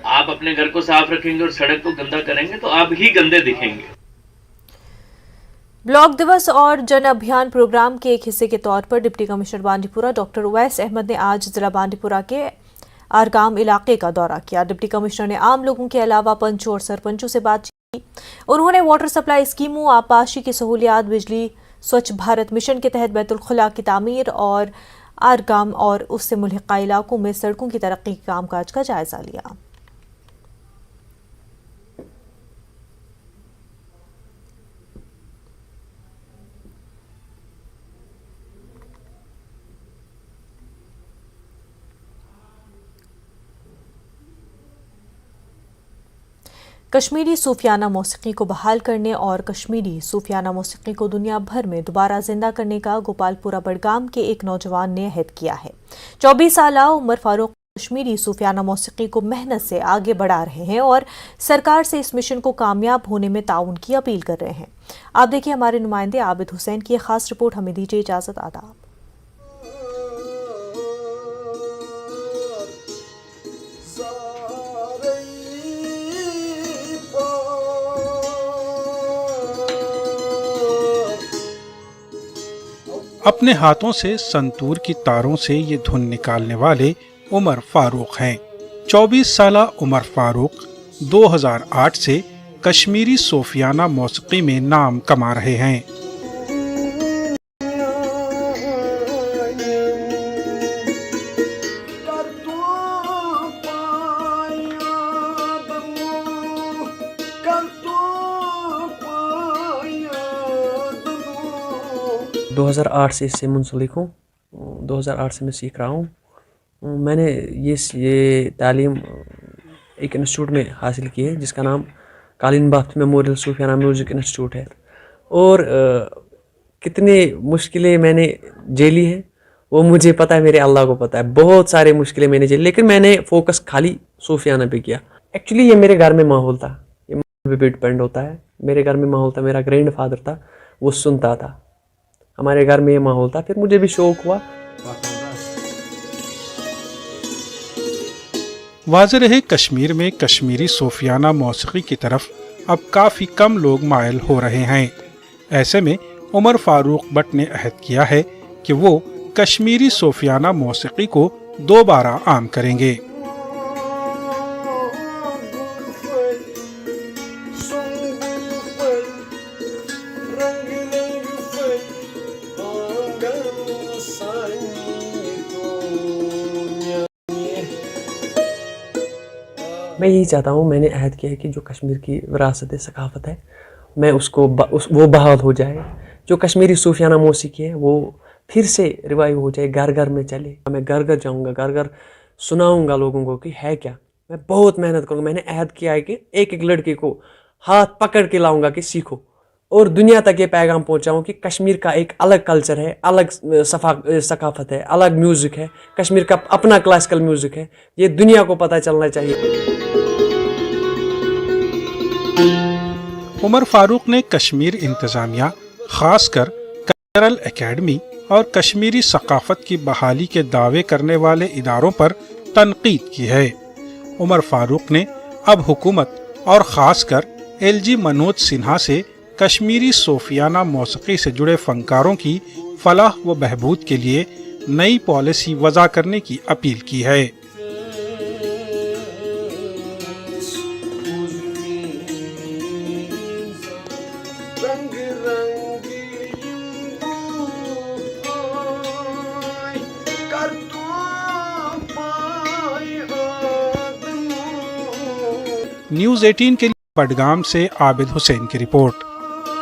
Speaker 9: आप अपने घर को साफ रखेंगे और सड़क को गंदा करेंगे तो आप ही गंदे दिखेंगे।
Speaker 1: ब्लॉक दिवस और जन अभियान प्रोग्राम के एक हिस्से के तौर पर deputy commissioner Bandipora doctor Uwais Ahmad ने आज जिला बांडीपुरा के आरगाम इलाके का दौरा किया। डिप्टी कमिश्नर ने आम लोगों के अलावा पंचों और सरपंचों से बातचीत की। उन्होंने वाटर सप्लाई स्कीमों, आबपाशी की सहूलियात, बिजली, स्वच्छ भारत मिशन के तहत बैतुल खुला की तामीर और आरगाम और उससे मुल्हिका इलाकों में सड़कों की तरक्की के कामकाज का जायजा लिया। कश्मीरी सूफियाना मौसीकी को बहाल करने और कश्मीरी सूफियाना मौसीकी को दुनिया भर में दोबारा जिंदा करने का गोपालपुरा बड़गाम के एक नौजवान ने अहद किया है। 24 साल उमर फारूक कश्मीरी सूफियाना मौसीकी को मेहनत से आगे बढ़ा रहे हैं और सरकार से इस मिशन को कामयाब होने में ताउन की अपील कर रहे हैं। आप देखिए हमारे नुमाइंदे आबिद हुसैन की खास रिपोर्ट। हमें दीजिए इजाजत। आदाब।
Speaker 10: अपने हाथों से संतूर की तारों से ये धुन निकालने वाले उमर फारूक हैं। 24 साला उमर फारूक 2008 से कश्मीरी सूफियाना मौसीकी में नाम कमा रहे हैं।
Speaker 11: दो 2008 से इससे मुंसलिक हूँ। 2008 से मैं सीख रहा हूँ। मैंने ये तालीम एक इंस्टीट्यूट में हासिल की है जिसका नाम कालीन बाफ्त मेमोरियल सूफियाना म्यूज़िक इंस्टीट्यूट है। और कितनी मुश्किलें मैंने झेली हैं वो मुझे पता है, मेरे अल्लाह को पता है। बहुत सारे मुश्किलें मैंने झेली, लेकिन मैंने फोकस खाली सूफियाना पे किया। एक्चुअली ये मेरे घर में माहौल था, ये माहौल पे डिपेंड होता है। मेरे घर में माहौल था, मेरा ग्रैंड फादर था, वो सुनता था, हमारे घर में ये माहौल था। फिर मुझे भी शौक हुआ।
Speaker 10: वाज़ेह रहे कश्मीर में कश्मीरी सूफियाना मौसीकी की तरफ अब काफ़ी कम लोग मायल हो रहे हैं। ऐसे में उमर फारूक भट्ट ने अहद किया है कि वो कश्मीरी सूफियाना मौसीकी को दोबारा आम करेंगे।
Speaker 11: मैं यही चाहता हूँ, मैंने अहद किया है कि जो कश्मीर की विरासत है, सकाफ़त है, میں اس کو وہ بحال ہو جائے. جو کشمیری صوفیانہ موسیقی ہے وہ پھر سے ریوائیو ہو جائے, گھر گھر میں چلے. میں گھر گھر جاؤں گا, گھر گھر سناؤں گا لوگوں کو کہ ہے کیا. میں بہت محنت کروں گا. میں نے عہد کیا ہے کہ ایک ایک لڑکے کو ہاتھ پکڑ کے لاؤں گا کہ سیکھو, اور دنیا تک یہ پیغام پہنچاؤں کہ کشمیر کا ایک الگ کلچر ہے, الگ ثقافت ہے, الگ میوزک ہے. کشمیر کا اپنا کلاسیکل میوزک ہے. یہ دنیا کو پتہ چلنا چاہیے.
Speaker 10: عمر فاروق نے کشمیر انتظامیہ, خاص کر کلچرل اکیڈمی اور کشمیری ثقافت کی بحالی کے دعوے کرنے والے اداروں پر تنقید کی ہے. عمر فاروق نے اب حکومت اور خاص کر LG منوج سنہا سے کشمیری صوفیانہ موسیقی سے جڑے فنکاروں کی فلاح و بہبود کے لیے نئی پالیسی وضع کرنے کی اپیل کی ہے. نیوز 18 کے لیے بڈگام سے عابد حسین کی رپورٹ.